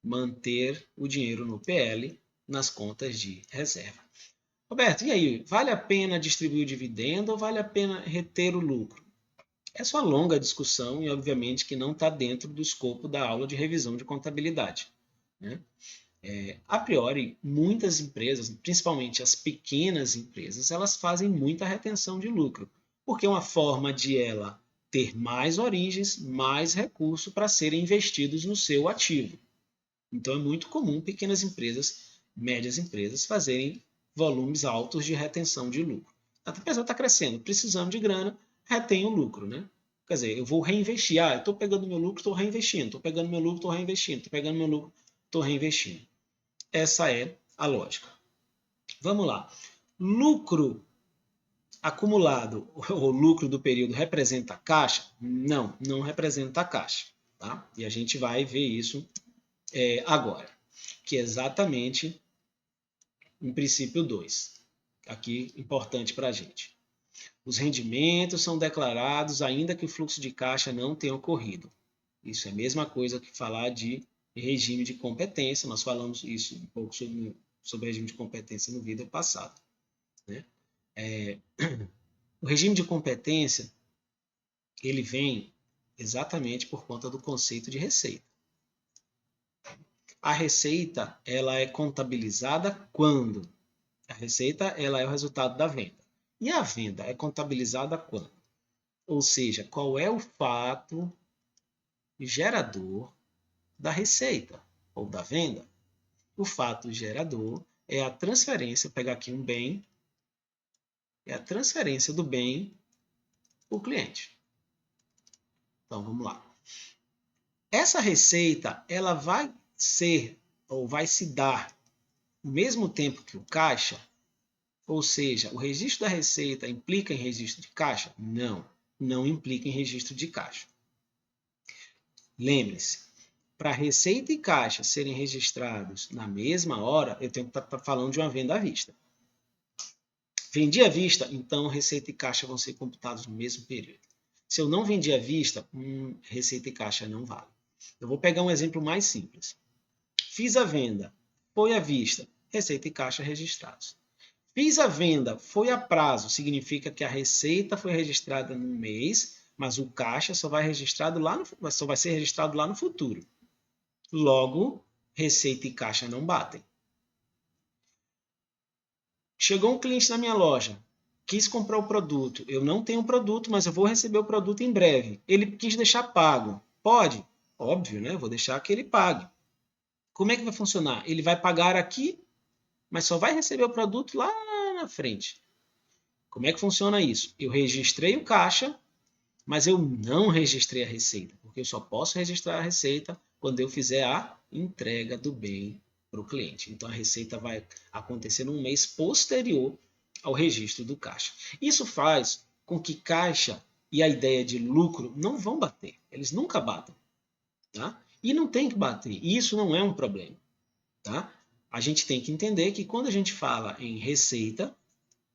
manter o dinheiro no PL, nas contas de reserva. Roberto, e aí, vale a pena distribuir o dividendo ou vale a pena reter o lucro? Essa é uma longa discussão e, obviamente, que não está dentro do escopo da aula de revisão de contabilidade. Né? A priori, muitas empresas, principalmente as pequenas empresas, elas fazem muita retenção de lucro, porque é uma forma de ela ter mais origens, mais recursos para serem investidos no seu ativo. Então é muito comum pequenas empresas, médias empresas, fazerem volumes altos de retenção de lucro. A empresa está crescendo, precisando de grana, retém o lucro, né? Quer dizer, eu vou reinvestir. Eu estou pegando meu lucro, estou reinvestindo. Estou pegando meu lucro, estou reinvestindo. Estou pegando meu lucro, estou reinvestindo. Essa é a lógica. Vamos lá. Lucro acumulado, o lucro do período representa a caixa? Não, não representa a caixa. Tá? E a gente vai ver isso agora, que é exatamente em princípio 2. Aqui, importante para a gente. Os rendimentos são declarados ainda que o fluxo de caixa não tenha ocorrido. Isso é a mesma coisa que falar de regime de competência. Nós falamos isso um pouco sobre regime de competência no vídeo passado. Né? O regime de competência ele vem exatamente por conta do conceito de receita. A receita ela é contabilizada quando? A receita ela é o resultado da venda. E a venda é contabilizada quando? Ou seja, qual é o fato gerador da receita ou da venda? O fato gerador é a transferência, vou pegar aqui um bem, é a transferência do bem para o cliente. Então, vamos lá. Essa receita, ela vai ser ou vai se dar ao mesmo tempo que o caixa? Ou seja, o registro da receita implica em registro de caixa? Não, não implica em registro de caixa. Lembre-se, para receita e caixa serem registrados na mesma hora, eu tenho que estar falando de uma venda à vista. Vendi à vista, então receita e caixa vão ser computados no mesmo período. Se eu não vendi à vista, receita e caixa não vale. Eu vou pegar um exemplo mais simples. Fiz a venda, foi à vista, receita e caixa registrados. Fiz a venda, foi a prazo, significa que a receita foi registrada no mês, mas o caixa só vai ser registrado lá no futuro. Logo, receita e caixa não batem. Chegou um cliente na minha loja, quis comprar o produto. Eu não tenho o produto, mas eu vou receber o produto em breve. Ele quis deixar pago. Pode? Óbvio, né? Eu vou deixar que ele pague. Como é que vai funcionar? Ele vai pagar aqui, mas só vai receber o produto lá na frente. Como é que funciona isso? Eu registrei o caixa, mas eu não registrei a receita, porque eu só posso registrar a receita quando eu fizer a entrega do bem para o cliente. Então a receita vai acontecer num mês posterior ao registro do caixa. Isso faz com que caixa e a ideia de lucro não vão bater. Eles nunca batem. Tá? E não tem que bater. E isso não é um problema. Tá? A gente tem que entender que quando a gente fala em receita,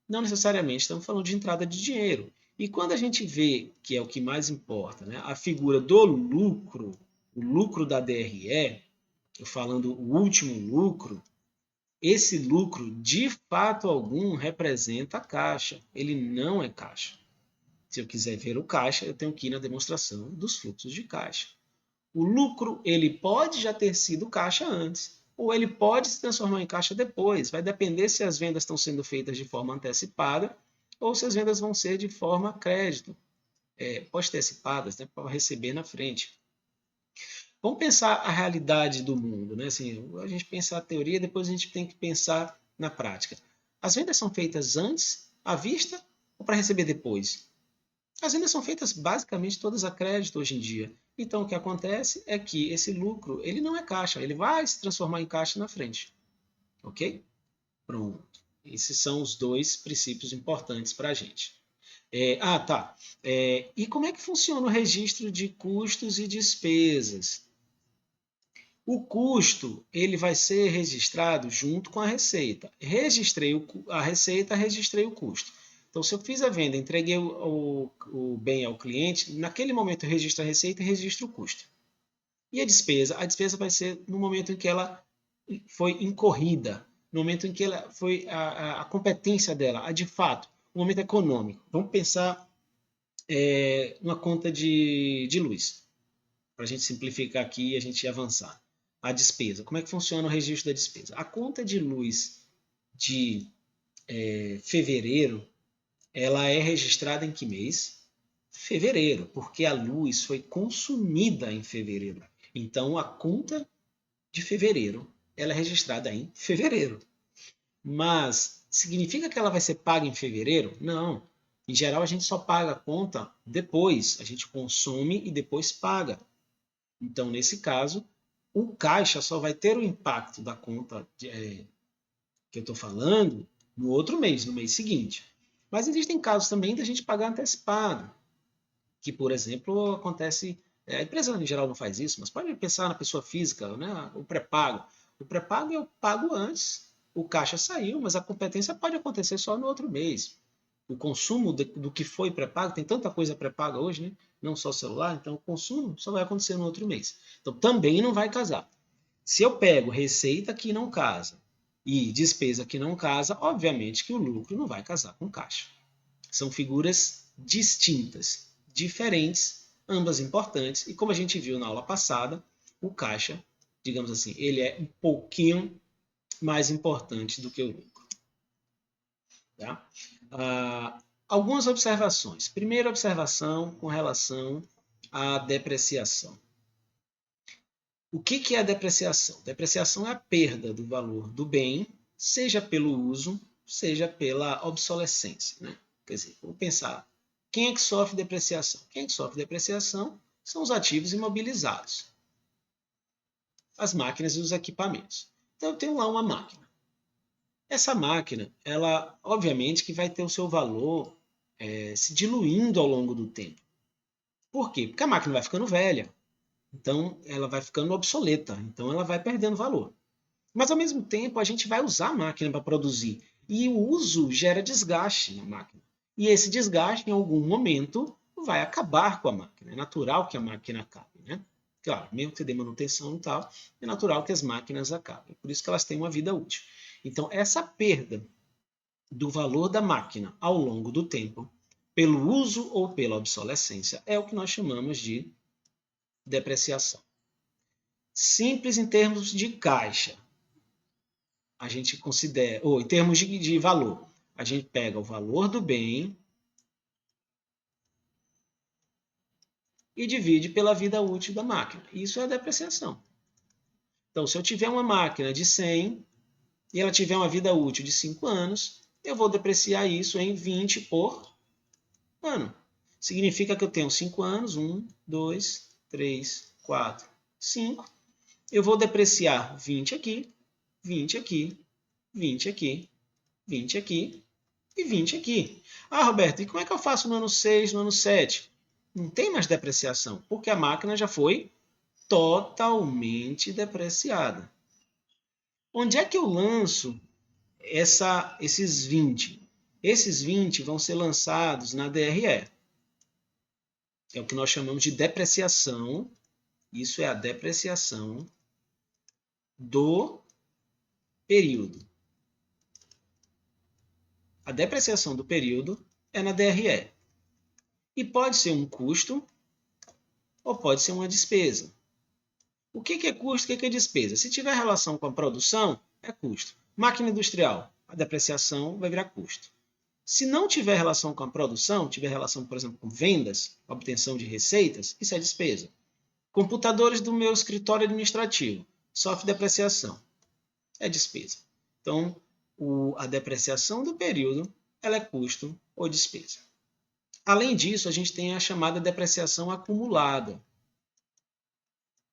não necessariamente estamos falando de entrada de dinheiro. E quando a gente vê, que é o que mais importa, né, a figura do lucro, o lucro da DRE, eu falando o último lucro, esse lucro, de fato algum, representa a caixa. Ele não é caixa. Se eu quiser ver o caixa, eu tenho que ir na demonstração dos fluxos de caixa. O lucro, ele pode já ter sido caixa antes, ou ele pode se transformar em caixa depois. Vai depender se as vendas estão sendo feitas de forma antecipada ou se as vendas vão ser de forma crédito, pós-antecipadas, né, para receber na frente. Vamos pensar a realidade do mundo, né? Assim, a gente pensa a teoria, depois a gente tem que pensar na prática. As vendas são feitas antes, à vista, ou para receber depois? As vendas são feitas basicamente todas a crédito hoje em dia. Então o que acontece é que esse lucro ele não é caixa, ele vai se transformar em caixa na frente. Ok? Pronto. Esses são os dois princípios importantes para a gente. Tá. E como é que funciona o registro de custos e despesas? O custo ele vai ser registrado junto com a receita. Registrei a receita, registrei o custo. Então, se eu fiz a venda, entreguei o bem ao cliente, naquele momento eu registro a receita e registro o custo. E a despesa? A despesa vai ser no momento em que ela foi incorrida, no momento em que ela foi a competência dela, a de fato, o momento econômico. Vamos pensar uma conta de luz, para a gente simplificar aqui e a gente avançar. A despesa. Como é que funciona o registro da despesa? A conta de luz de fevereiro, ela é registrada em que mês? Fevereiro, porque a luz foi consumida em fevereiro. Então, a conta de fevereiro, ela é registrada em fevereiro. Mas significa que ela vai ser paga em fevereiro? Não. Em geral, a gente só paga a conta depois. A gente consome e depois paga. Então, nesse caso, o caixa só vai ter o impacto da conta que eu estou falando no outro mês, no mês seguinte. Mas existem casos também da gente pagar antecipado, que, por exemplo, acontece. A empresa em geral não faz isso, mas pode pensar na pessoa física, né? O pré-pago. O pré-pago eu pago antes, o caixa saiu, mas a competência pode acontecer só no outro mês. O consumo do que foi pré-pago, tem tanta coisa pré-paga hoje, né? Não só celular, então o consumo só vai acontecer no outro mês. Então também não vai casar. Se eu pego receita que não casa e despesa que não casa, obviamente que o lucro não vai casar com caixa. São figuras distintas, diferentes, ambas importantes, e como a gente viu na aula passada, o caixa, digamos assim, ele é um pouquinho mais importante do que o lucro. Tá? Algumas observações. Primeira observação com relação à depreciação. O que é a depreciação? Depreciação é a perda do valor do bem, seja pelo uso, seja pela obsolescência. Né? Quer dizer, vamos pensar, quem é que sofre depreciação? Quem é que sofre depreciação são os ativos imobilizados, as máquinas e os equipamentos. Então, eu tenho lá uma máquina. Essa máquina, ela, obviamente, que vai ter o seu valor se diluindo ao longo do tempo. Por quê? Porque a máquina vai ficando velha, então ela vai ficando obsoleta, então ela vai perdendo valor. Mas, ao mesmo tempo, a gente vai usar a máquina para produzir. E o uso gera desgaste na máquina. E esse desgaste, em algum momento, vai acabar com a máquina. É natural que a máquina acabe. Né? Claro, mesmo que dê manutenção e tal, é natural que as máquinas acabem. Por isso que elas têm uma vida útil. Então, essa perda do valor da máquina ao longo do tempo, pelo uso ou pela obsolescência, é o que nós chamamos de depreciação. Simples em termos de caixa. A gente considera, ou em termos de valor, a gente pega o valor do bem e divide pela vida útil da máquina. Isso é a depreciação. Então, se eu tiver uma máquina de 100 e ela tiver uma vida útil de 5 anos, eu vou depreciar isso em 20 por ano. Significa que eu tenho 5 anos, 1, 2, 3, 4, 5. Eu vou depreciar 20 aqui, 20 aqui, 20 aqui, 20 aqui e 20 aqui. Ah, Roberto, e como é que eu faço no ano 6, no ano 7? Não tem mais depreciação, porque a máquina já foi totalmente depreciada. Onde é que eu lanço esses 20? Esses 20 vão ser lançados na DRE. É o que nós chamamos de depreciação. Isso é a depreciação do período. A depreciação do período é na DRE. E pode ser um custo ou pode ser uma despesa. O que é custo e o que é despesa? Se tiver relação com a produção, é custo. Máquina industrial, a depreciação vai virar custo. Se não tiver relação com a produção, tiver relação, por exemplo, com vendas, obtenção de receitas, isso é despesa. Computadores do meu escritório administrativo, sofre depreciação, é despesa. Então, a depreciação do período ela é custo ou despesa. Além disso, a gente tem a chamada depreciação acumulada.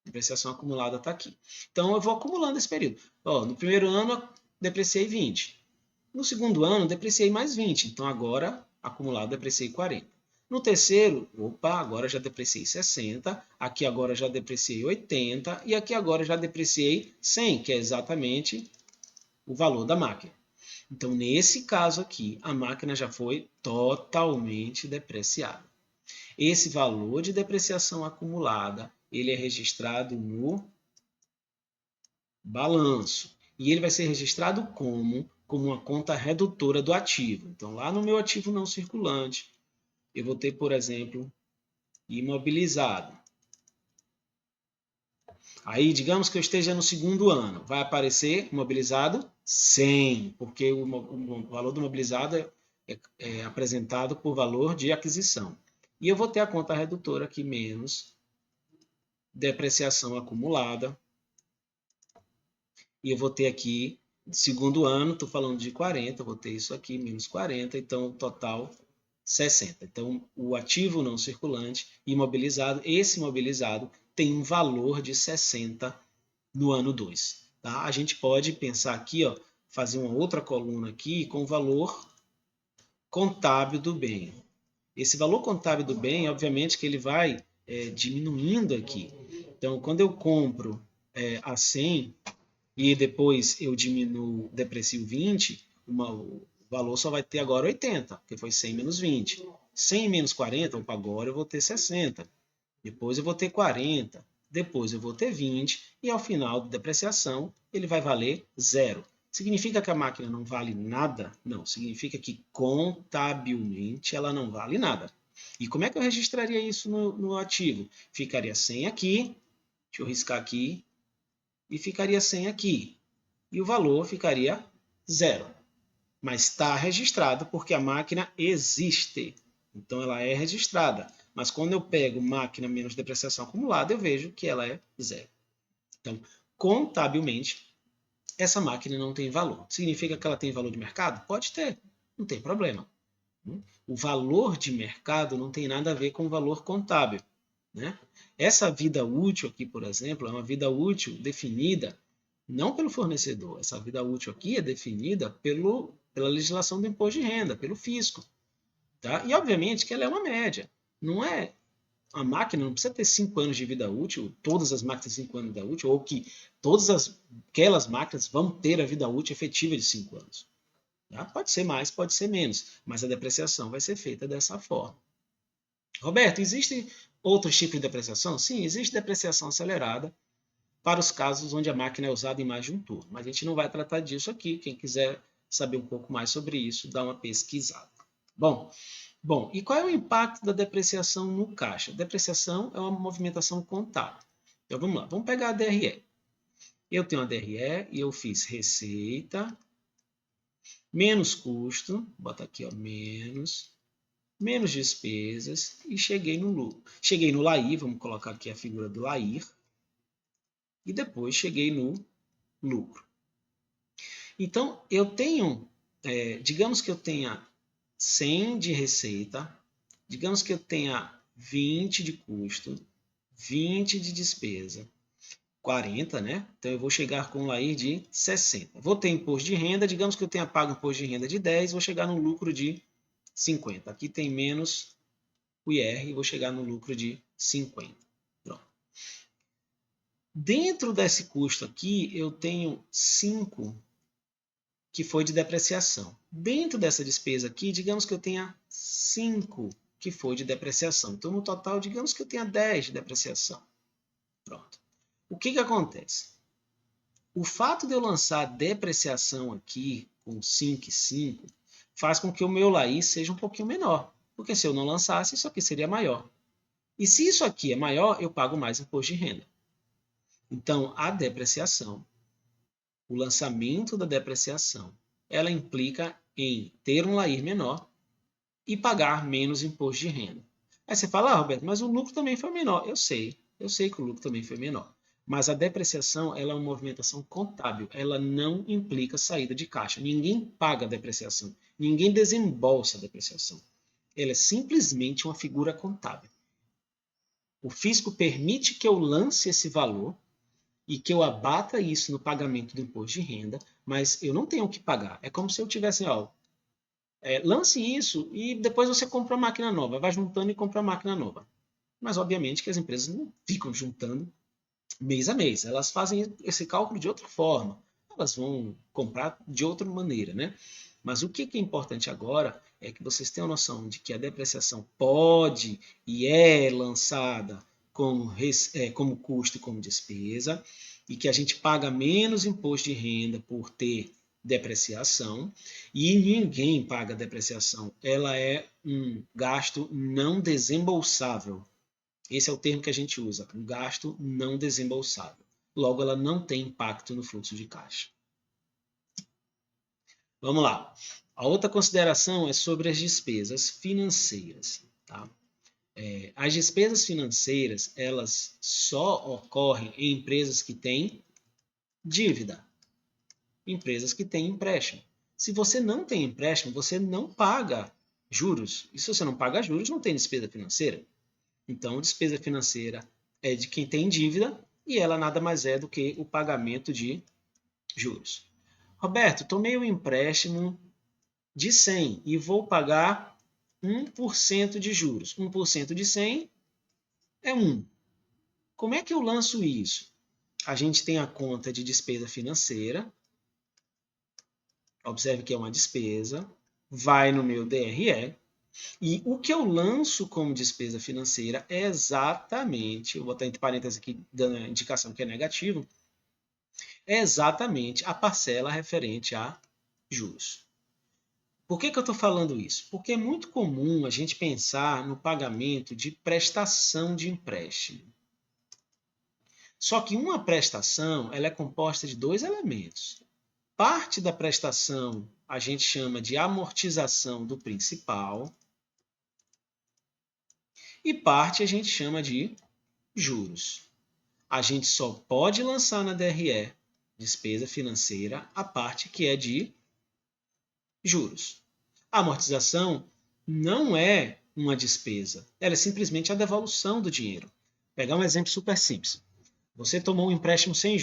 A depreciação acumulada está aqui. Então, eu vou acumulando esse período. No primeiro ano, depreciei 20. No segundo ano, depreciei mais 20. Então, agora, acumulado, depreciei 40. No terceiro, agora já depreciei 60. Aqui agora já depreciei 80. E aqui agora já depreciei 100, que é exatamente o valor da máquina. Então, nesse caso aqui, a máquina já foi totalmente depreciada. Esse valor de depreciação acumulada, ele é registrado no balanço. E ele vai ser registrado como uma conta redutora do ativo. Então, lá no meu ativo não circulante, eu vou ter, por exemplo, imobilizado. Aí, digamos que eu esteja no segundo ano, vai aparecer imobilizado 100, porque o valor do imobilizado é apresentado por valor de aquisição. E eu vou ter a conta redutora aqui menos depreciação acumulada e eu vou ter aqui, segundo ano, estou falando de 40, vou ter isso aqui, menos 40, então total 60. Então, o ativo não circulante, imobilizado, esse imobilizado tem um valor de 60 no ano 2. Tá? A gente pode pensar aqui, ó, fazer uma outra coluna aqui com o valor contábil do bem. Esse valor contábil do bem, obviamente que ele vai diminuindo aqui. Então, quando eu compro a 100 e depois eu diminuo, deprecio 20, o valor só vai ter agora 80, porque foi 100 menos 20. 100 menos 40, opa, agora eu vou ter 60. Depois eu vou ter 40. Depois eu vou ter 20. E ao final da depreciação, ele vai valer zero. Significa que a máquina não vale nada? Não, significa que contabilmente ela não vale nada. E como é que eu registraria isso no ativo? Ficaria 100 aqui, deixa eu riscar aqui, e ficaria 100 aqui. E o valor ficaria zero. Mas está registrado porque a máquina existe. Então ela é registrada. Mas quando eu pego máquina menos depreciação acumulada, eu vejo que ela é zero. Então, contabilmente, essa máquina não tem valor. Significa que ela tem valor de mercado? Pode ter, não tem problema. O valor de mercado não tem nada a ver com o valor contábil. Né? Essa vida útil aqui, por exemplo, é uma vida útil definida não pelo fornecedor. Essa vida útil aqui é definida pela legislação do imposto de renda, pelo fisco. Tá? E, obviamente, que ela é uma média. Não é a máquina, não precisa ter 5 anos de vida útil, todas as máquinas têm 5 anos de vida útil, ou que aquelas máquinas vão ter a vida útil efetiva de 5 anos. Tá? Pode ser mais, pode ser menos, mas a depreciação vai ser feita dessa forma. Roberto, existem outros tipos de depreciação? Sim, existe depreciação acelerada para os casos onde a máquina é usada em mais de um turno. Mas a gente não vai tratar disso aqui. Quem quiser saber um pouco mais sobre isso, dá uma pesquisada. Bom, e qual é o impacto da depreciação no caixa? Depreciação é uma movimentação contábil. Então vamos lá, vamos pegar a DRE. Eu tenho a DRE e eu fiz receita menos custo, bota aqui ó, menos despesas e cheguei no lucro. Cheguei no LAIR, vamos colocar aqui a figura do LAIR, e depois cheguei no lucro. Então, eu tenho, digamos que eu tenha 100 de receita, digamos que eu tenha 20 de custo, 20 de despesa, 40, né? Então, eu vou chegar com um LAIR de 60. Vou ter imposto de renda, digamos que eu tenha pago imposto de renda de 10, vou chegar no lucro de 50. Aqui tem menos o IR e vou chegar no lucro de 50. Pronto. Dentro desse custo aqui, eu tenho 5 que foi de depreciação. Dentro dessa despesa aqui, digamos que eu tenha 5 que foi de depreciação. Então, no total, digamos que eu tenha 10 de depreciação. Pronto. O que acontece? O fato de eu lançar depreciação aqui com 5 e 5 faz com que o meu LAI seja um pouquinho menor. Porque se eu não lançasse, isso aqui seria maior. E se isso aqui é maior, eu pago mais imposto de renda. Então, a depreciação, o lançamento da depreciação, ela implica em ter um LAIR menor e pagar menos imposto de renda. Aí você fala, Roberto, mas o lucro também foi menor. Eu sei que o lucro também foi menor. Mas a depreciação ela é uma movimentação contábil, ela não implica saída de caixa. Ninguém paga a depreciação, ninguém desembolsa a depreciação. Ela é simplesmente uma figura contábil. O fisco permite que eu lance esse valor e que eu abata isso no pagamento do imposto de renda, mas eu não tenho que pagar. É como se eu tivesse, ó, lance isso e depois você compra uma máquina nova, vai juntando e compra uma máquina nova. Mas obviamente que as empresas não ficam juntando mês a mês, elas fazem esse cálculo de outra forma, elas vão comprar de outra maneira, né? Mas o que é importante agora é que vocês tenham noção de que a depreciação pode e é lançada como custo e como despesa, e que a gente paga menos imposto de renda por ter depreciação, e ninguém paga depreciação. Ela é um gasto não desembolsável. Esse é o termo que a gente usa, um gasto não desembolsável. Logo, ela não tem impacto no fluxo de caixa. Vamos lá. A outra consideração é sobre as despesas financeiras. Tá? As despesas financeiras, elas só ocorrem em empresas que têm dívida. empresas que têm empréstimo. Se você não tem empréstimo, você não paga juros. E se você não paga juros, não tem despesa financeira. Então, despesa financeira é de quem tem dívida e ela nada mais é do que o pagamento de juros. Roberto, tomei um empréstimo de 100 e vou pagar 1% de juros. 1% de 100 é 1. Como é que eu lanço isso? A gente tem a conta de despesa financeira. Observe que é uma despesa. Vai no meu DRE. E o que eu lanço como despesa financeira é exatamente, vou botar entre parênteses aqui, dando a indicação que é negativo, é exatamente a parcela referente a juros. Por que eu estou falando isso? Porque é muito comum a gente pensar no pagamento de prestação de empréstimo. Só que uma prestação ela é composta de dois elementos. Parte da prestação a gente chama de amortização do principal e parte a gente chama de juros. A gente só pode lançar na DRE, despesa financeira, a parte que é de juros. A amortização não é uma despesa, ela é simplesmente a devolução do dinheiro. Vou pegar um exemplo super simples. Você tomou um empréstimo sem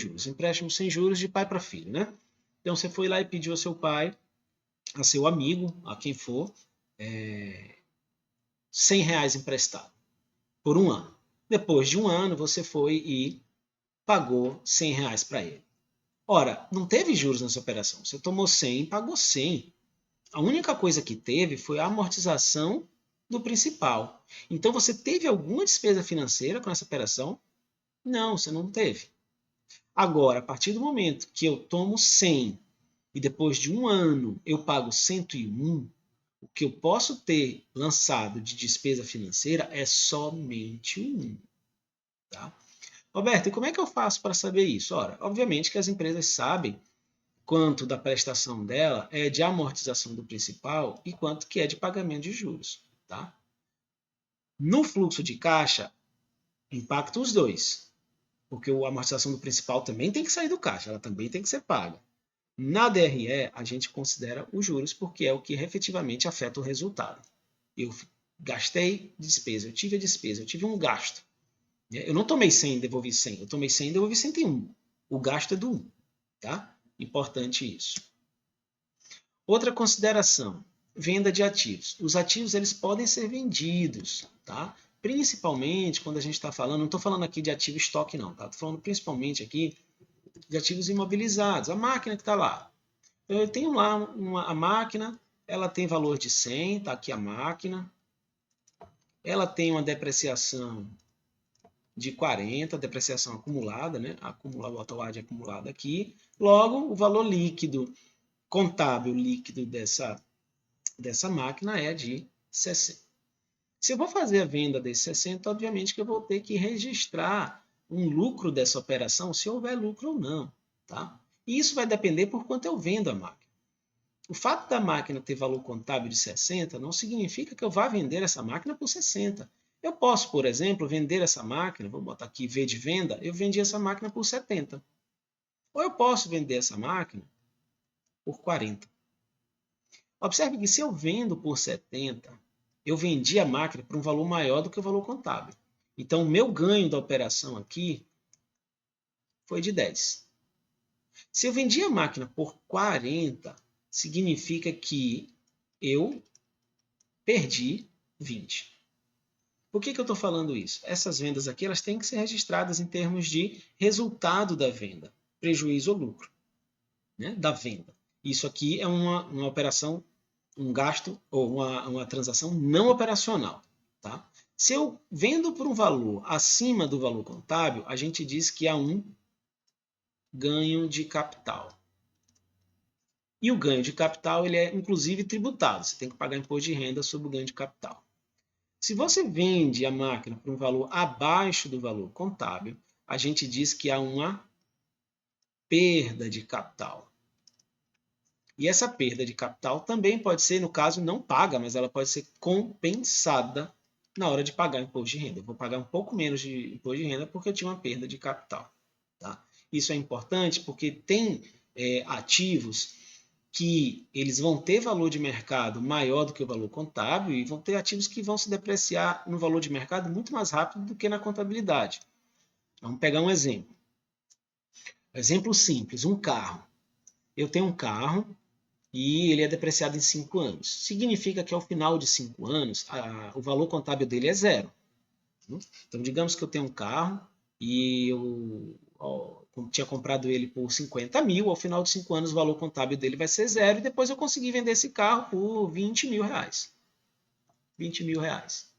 juros de pai para filho, né? Então você foi lá e pediu ao seu pai, a seu amigo, a quem for, R$ 100 emprestado por um ano. Depois de um ano, você foi e pagou R$ 100 para ele. Ora, não teve juros nessa operação. Você tomou 100 e pagou 100. A única coisa que teve foi a amortização do principal. Então, você teve alguma despesa financeira com essa operação? Não, você não teve. Agora, a partir do momento que eu tomo 100 e depois de um ano eu pago 101, o que eu posso ter lançado de despesa financeira é somente um. Tá? Roberto, e como é que eu faço para saber isso? Ora, obviamente que as empresas sabem quanto da prestação dela é de amortização do principal e quanto que é de pagamento de juros. Tá? No fluxo de caixa, impacta os dois, porque a amortização do principal também tem que sair do caixa, ela também tem que ser paga. Na DRE, a gente considera os juros porque é o que efetivamente afeta o resultado. Eu gastei despesa, eu tive a despesa, eu tive um gasto. Eu não tomei 100 e devolvi 100, eu tomei 100 e devolvi 101. O gasto é do 1. Tá? Importante isso. Outra consideração, venda de ativos. Os ativos eles podem ser vendidos, tá? Principalmente quando a gente está falando, não estou falando aqui de ativo estoque não, tá? Estou falando principalmente aqui de ativos imobilizados, a máquina que está lá. Eu tenho lá a máquina, ela tem valor de 100, está aqui a máquina. Ela tem uma depreciação de 40, depreciação acumulada, né? Acumulada, bota o A de acumulada aqui. Logo, o valor líquido, contábil líquido dessa máquina é de 60. Se eu vou fazer a venda desses 60, obviamente que eu vou ter que registrar um lucro dessa operação, se houver lucro ou não. Tá? E isso vai depender por quanto eu vendo a máquina. O fato da máquina ter valor contábil de 60 não significa que eu vá vender essa máquina por 60. Eu posso, por exemplo, vender essa máquina, vou botar aqui V de venda, eu vendi essa máquina por 70. Ou eu posso vender essa máquina por 40. Observe que se eu vendo por 70, eu vendi a máquina por um valor maior do que o valor contábil. Então, o meu ganho da operação aqui foi de 10. Se eu vendi a máquina por 40, significa que eu perdi 20. Por que eu estou falando isso? Essas vendas aqui elas têm que ser registradas em termos de resultado da venda, prejuízo ou lucro, né, da venda. Isso aqui é uma operação, um gasto ou uma transação não operacional. Tá? Se eu vendo por um valor acima do valor contábil, a gente diz que há um ganho de capital. E o ganho de capital ele é inclusive tributado. Você tem que pagar imposto de renda sobre o ganho de capital. Se você vende a máquina por um valor abaixo do valor contábil, a gente diz que há uma perda de capital. E essa perda de capital também pode ser, no caso, não paga, mas ela pode ser compensada na hora de pagar imposto de renda. Eu vou pagar um pouco menos de imposto de renda porque eu tinha uma perda de capital. Tá? Isso é importante porque tem ativos que eles vão ter valor de mercado maior do que o valor contábil e vão ter ativos que vão se depreciar no valor de mercado muito mais rápido do que na contabilidade. Vamos pegar um exemplo. Exemplo simples, um carro. Eu tenho um carro e ele é depreciado em 5 anos. Significa que ao final de 5 anos, o valor contábil dele é zero. Então, digamos que eu tenho um carro e eu tinha comprado ele por 50 mil, ao final de 5 anos o valor contábil dele vai ser zero e depois eu consegui vender esse carro por 20 mil reais. 20 mil reais.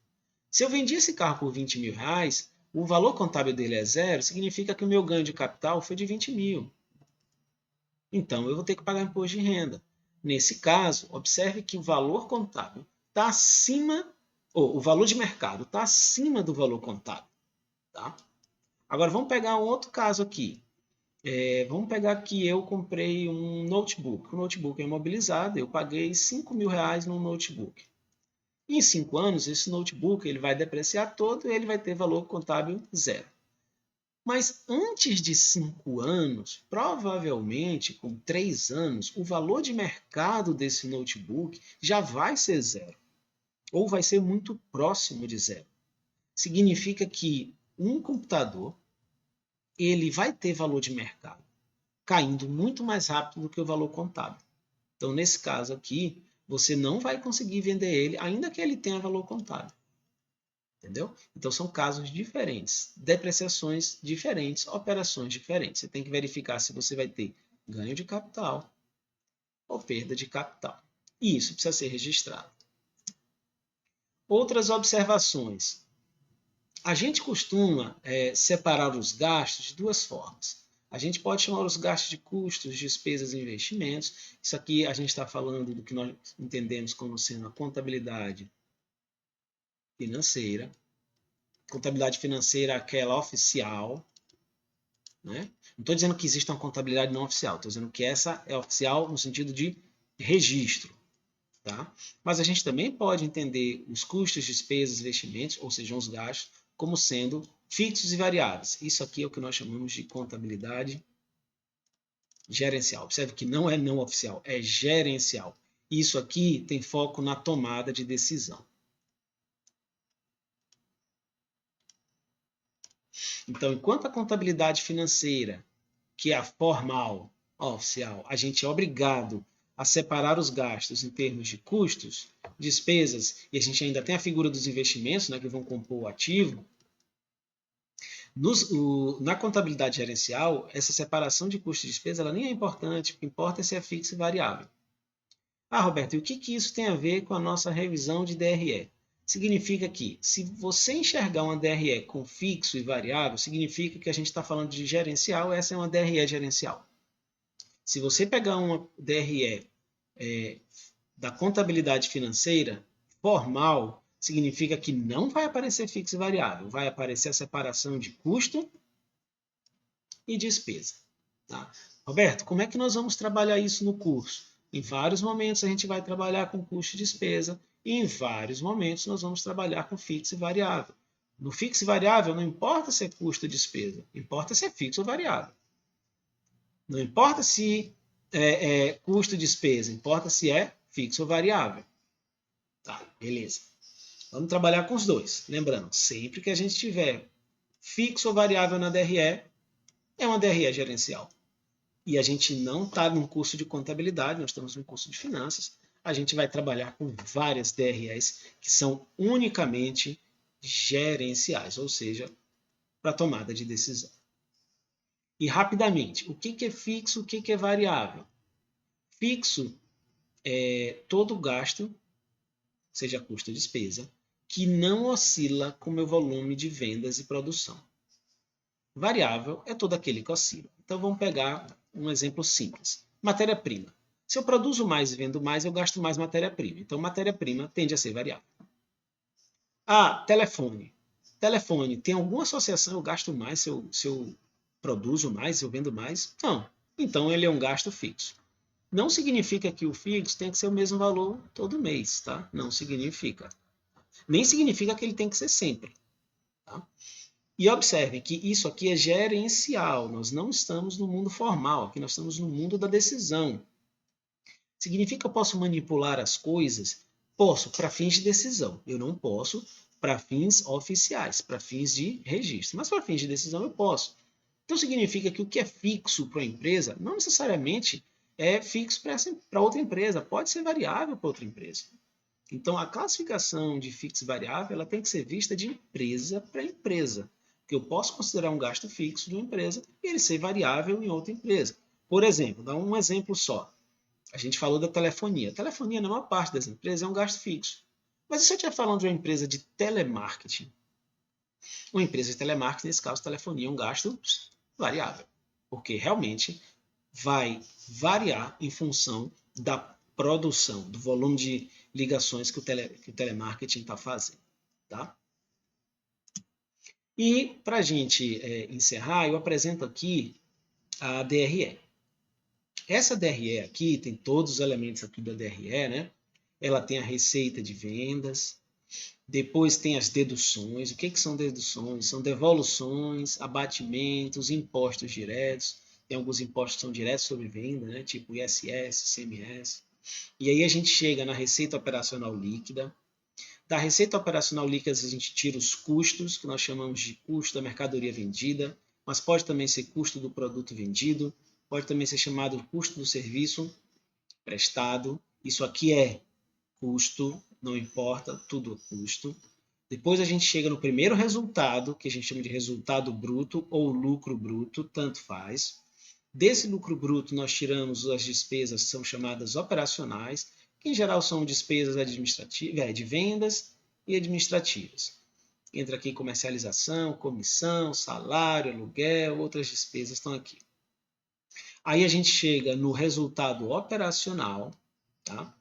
Se eu vendi esse carro por 20 mil reais, o valor contábil dele é zero, significa que o meu ganho de capital foi de 20 mil. Então, eu vou ter que pagar imposto de renda. Nesse caso, observe que o valor contábil está acima, ou o valor de mercado está acima do valor contábil. Tá? Agora, vamos pegar um outro caso aqui. Vamos pegar que eu comprei um notebook. O notebook é imobilizado, eu paguei 5 mil reais num notebook. Em 5 anos, esse notebook ele vai depreciar todo e ele vai ter valor contábil zero. Mas antes de 5 anos, provavelmente com 3 anos, o valor de mercado desse notebook já vai ser zero. Ou vai ser muito próximo de zero. Significa que um computador ele vai ter valor de mercado caindo muito mais rápido do que o valor contábil. Então, nesse caso aqui, você não vai conseguir vender ele, ainda que ele tenha valor contábil. Entendeu? Então, são casos diferentes, depreciações diferentes, operações diferentes. Você tem que verificar se você vai ter ganho de capital ou perda de capital. E isso precisa ser registrado. Outras observações. A gente costuma separar os gastos de duas formas. A gente pode chamar os gastos de custos, despesas e investimentos. Isso aqui a gente está falando do que nós entendemos como sendo a contabilidade financeira. Contabilidade financeira, aquela oficial. Né? Não estou dizendo que existe uma contabilidade não oficial, estou dizendo que essa é oficial no sentido de registro. Tá? Mas a gente também pode entender os custos, despesas, investimentos, ou seja, os gastos, como sendo fixos e variáveis. Isso aqui é o que nós chamamos de contabilidade gerencial. Observe que não é não oficial, é gerencial. Isso aqui tem foco na tomada de decisão. Então, enquanto a contabilidade financeira, que é a formal, oficial, a gente é obrigado a separar os gastos em termos de custos, despesas, e a gente ainda tem a figura dos investimentos, né, que vão compor o ativo. Na contabilidade gerencial, essa separação de custo e despesa ela nem é importante, o que importa é se é fixo e variável. Ah, Roberto, e o que isso tem a ver com a nossa revisão de DRE? Significa que, se você enxergar uma DRE com fixo e variável, significa que a gente está falando de gerencial, essa é uma DRE gerencial. Se você pegar uma DRE da contabilidade financeira formal, significa que não vai aparecer fixo e variável, vai aparecer a separação de custo e despesa. Tá? Roberto, como é que nós vamos trabalhar isso no curso? Em vários momentos a gente vai trabalhar com custo e despesa e em vários momentos nós vamos trabalhar com fixo e variável. No fixo e variável não importa se é custo ou despesa, importa se é fixo ou variável. Não importa se é custo e despesa, importa se é fixo ou variável. Tá, beleza. Vamos trabalhar com os dois. Lembrando, sempre que a gente tiver fixo ou variável na DRE, é uma DRE gerencial. E a gente não está num curso de contabilidade, nós estamos num curso de finanças. A gente vai trabalhar com várias DREs que são unicamente gerenciais, ou seja, para tomada de decisão. E rapidamente, o que é fixo, o que é variável? Fixo é todo gasto, seja custo ou despesa, que não oscila com o meu volume de vendas e produção. Variável é todo aquele que oscila. Então vamos pegar um exemplo simples. Matéria-prima. Se eu produzo mais e vendo mais, eu gasto mais matéria-prima. Então matéria-prima tende a ser variável. Ah, telefone. Telefone, tem alguma associação? Eu gasto mais se eu produzo mais, se eu vendo mais? Não. Então ele é um gasto fixo. Não significa que o fixo tem que ser o mesmo valor todo mês, tá? Não significa. Nem significa que ele tem que ser sempre. Tá? E observem que isso aqui é gerencial, nós não estamos no mundo formal, aqui nós estamos no mundo da decisão. Significa que eu posso manipular as coisas? Posso, para fins de decisão. Eu não posso para fins oficiais, para fins de registro. Mas para fins de decisão eu posso. Então significa que o que é fixo para a empresa não necessariamente é fixo para outra empresa, pode ser variável para outra empresa. Então a classificação de fixo e variável ela tem que ser vista de empresa para empresa. Porque eu posso considerar um gasto fixo de uma empresa e ele ser variável em outra empresa. Por exemplo, dá um exemplo só. A gente falou da telefonia. A telefonia, na maior parte das empresas, é um gasto fixo. Mas e se eu estiver falando de uma empresa de telemarketing? Uma empresa de telemarketing, nesse caso, telefonia é um gasto variável. Porque realmente vai variar em função da produção, do volume de ligações que o telemarketing está fazendo. Tá? E, para a gente encerrar, eu apresento aqui a DRE. Essa DRE aqui tem todos os elementos aqui da DRE, né? Ela tem a receita de vendas, depois tem as deduções. O que, que são deduções? São devoluções, abatimentos, impostos diretos. Tem alguns impostos que são diretos sobre venda, né? Tipo ISS, ICMS. E aí a gente chega na receita operacional líquida. Da receita operacional líquida a gente tira os custos, que nós chamamos de custo da mercadoria vendida, mas pode também ser custo do produto vendido, pode também ser chamado custo do serviço prestado. Isso aqui é custo, não importa, tudo é custo. Depois a gente chega no primeiro resultado, que a gente chama de resultado bruto ou lucro bruto, tanto faz. Desse lucro bruto nós tiramos as despesas que são chamadas operacionais, que em geral são despesas administrativas, de vendas e administrativas. Entra aqui comercialização, comissão, salário, aluguel, outras despesas estão aqui. Aí a gente chega no resultado operacional, tá?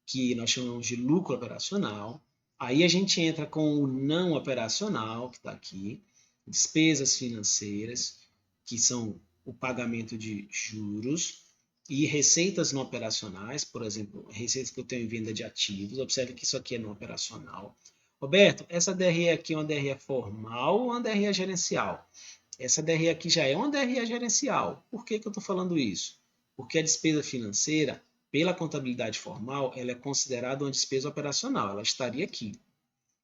Que nós chamamos de lucro operacional. Aí a gente entra com o não operacional, que está aqui, despesas financeiras, que são o pagamento de juros, e receitas não operacionais, por exemplo, receitas que eu tenho em venda de ativos. Observe que isso aqui é não operacional. Roberto, essa DRE aqui é uma DRE formal ou uma DRE gerencial? Essa DRE aqui já é uma DRE gerencial. Por que eu estou falando isso? Porque a despesa financeira, pela contabilidade formal, ela é considerada uma despesa operacional, ela estaria aqui.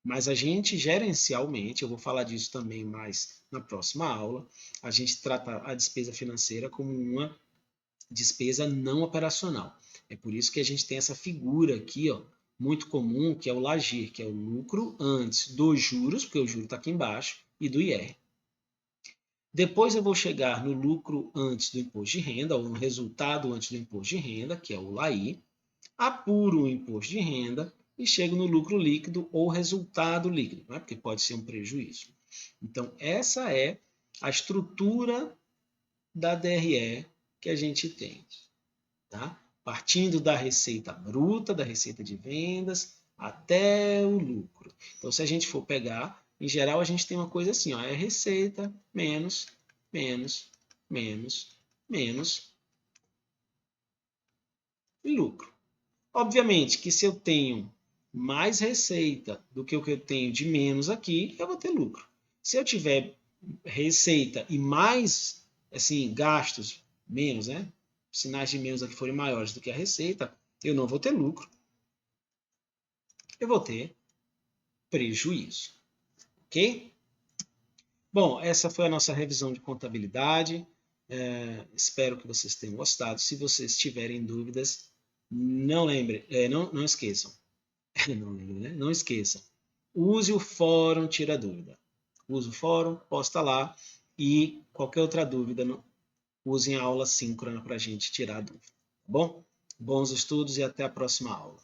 Mas a gente, gerencialmente, eu vou falar disso também mais na próxima aula, a gente trata a despesa financeira como uma despesa não operacional. É por isso que a gente tem essa figura aqui, ó, muito comum, que é o LAGIR, que é o lucro antes dos juros, porque o juro está aqui embaixo, e do IR. Depois eu vou chegar no lucro antes do imposto de renda, ou no resultado antes do imposto de renda, que é o LAI, apuro o imposto de renda e chego no lucro líquido ou resultado líquido, né? Porque pode ser um prejuízo. Então, essa é a estrutura da DRE que a gente tem. Tá? Partindo da receita bruta, da receita de vendas, até o lucro. Então, se a gente for pegar, em geral, a gente tem uma coisa assim, ó, é receita menos, menos, menos, menos e lucro. Obviamente que se eu tenho mais receita do que o que eu tenho de menos aqui, eu vou ter lucro. Se eu tiver receita e mais assim gastos menos, né? Sinais de menos aqui forem maiores do que a receita, eu não vou ter lucro. Eu vou ter prejuízo. Ok? Bom, essa foi a nossa revisão de contabilidade. Espero que vocês tenham gostado. Se vocês tiverem dúvidas, não lembrem, não esqueçam. Não lembrem, né? Não esqueçam. Use o fórum Tira Dúvida. Use o fórum, posta lá. E qualquer outra dúvida, usem a aula síncrona para a gente tirar a dúvida. Tá bom? Bons estudos e até a próxima aula.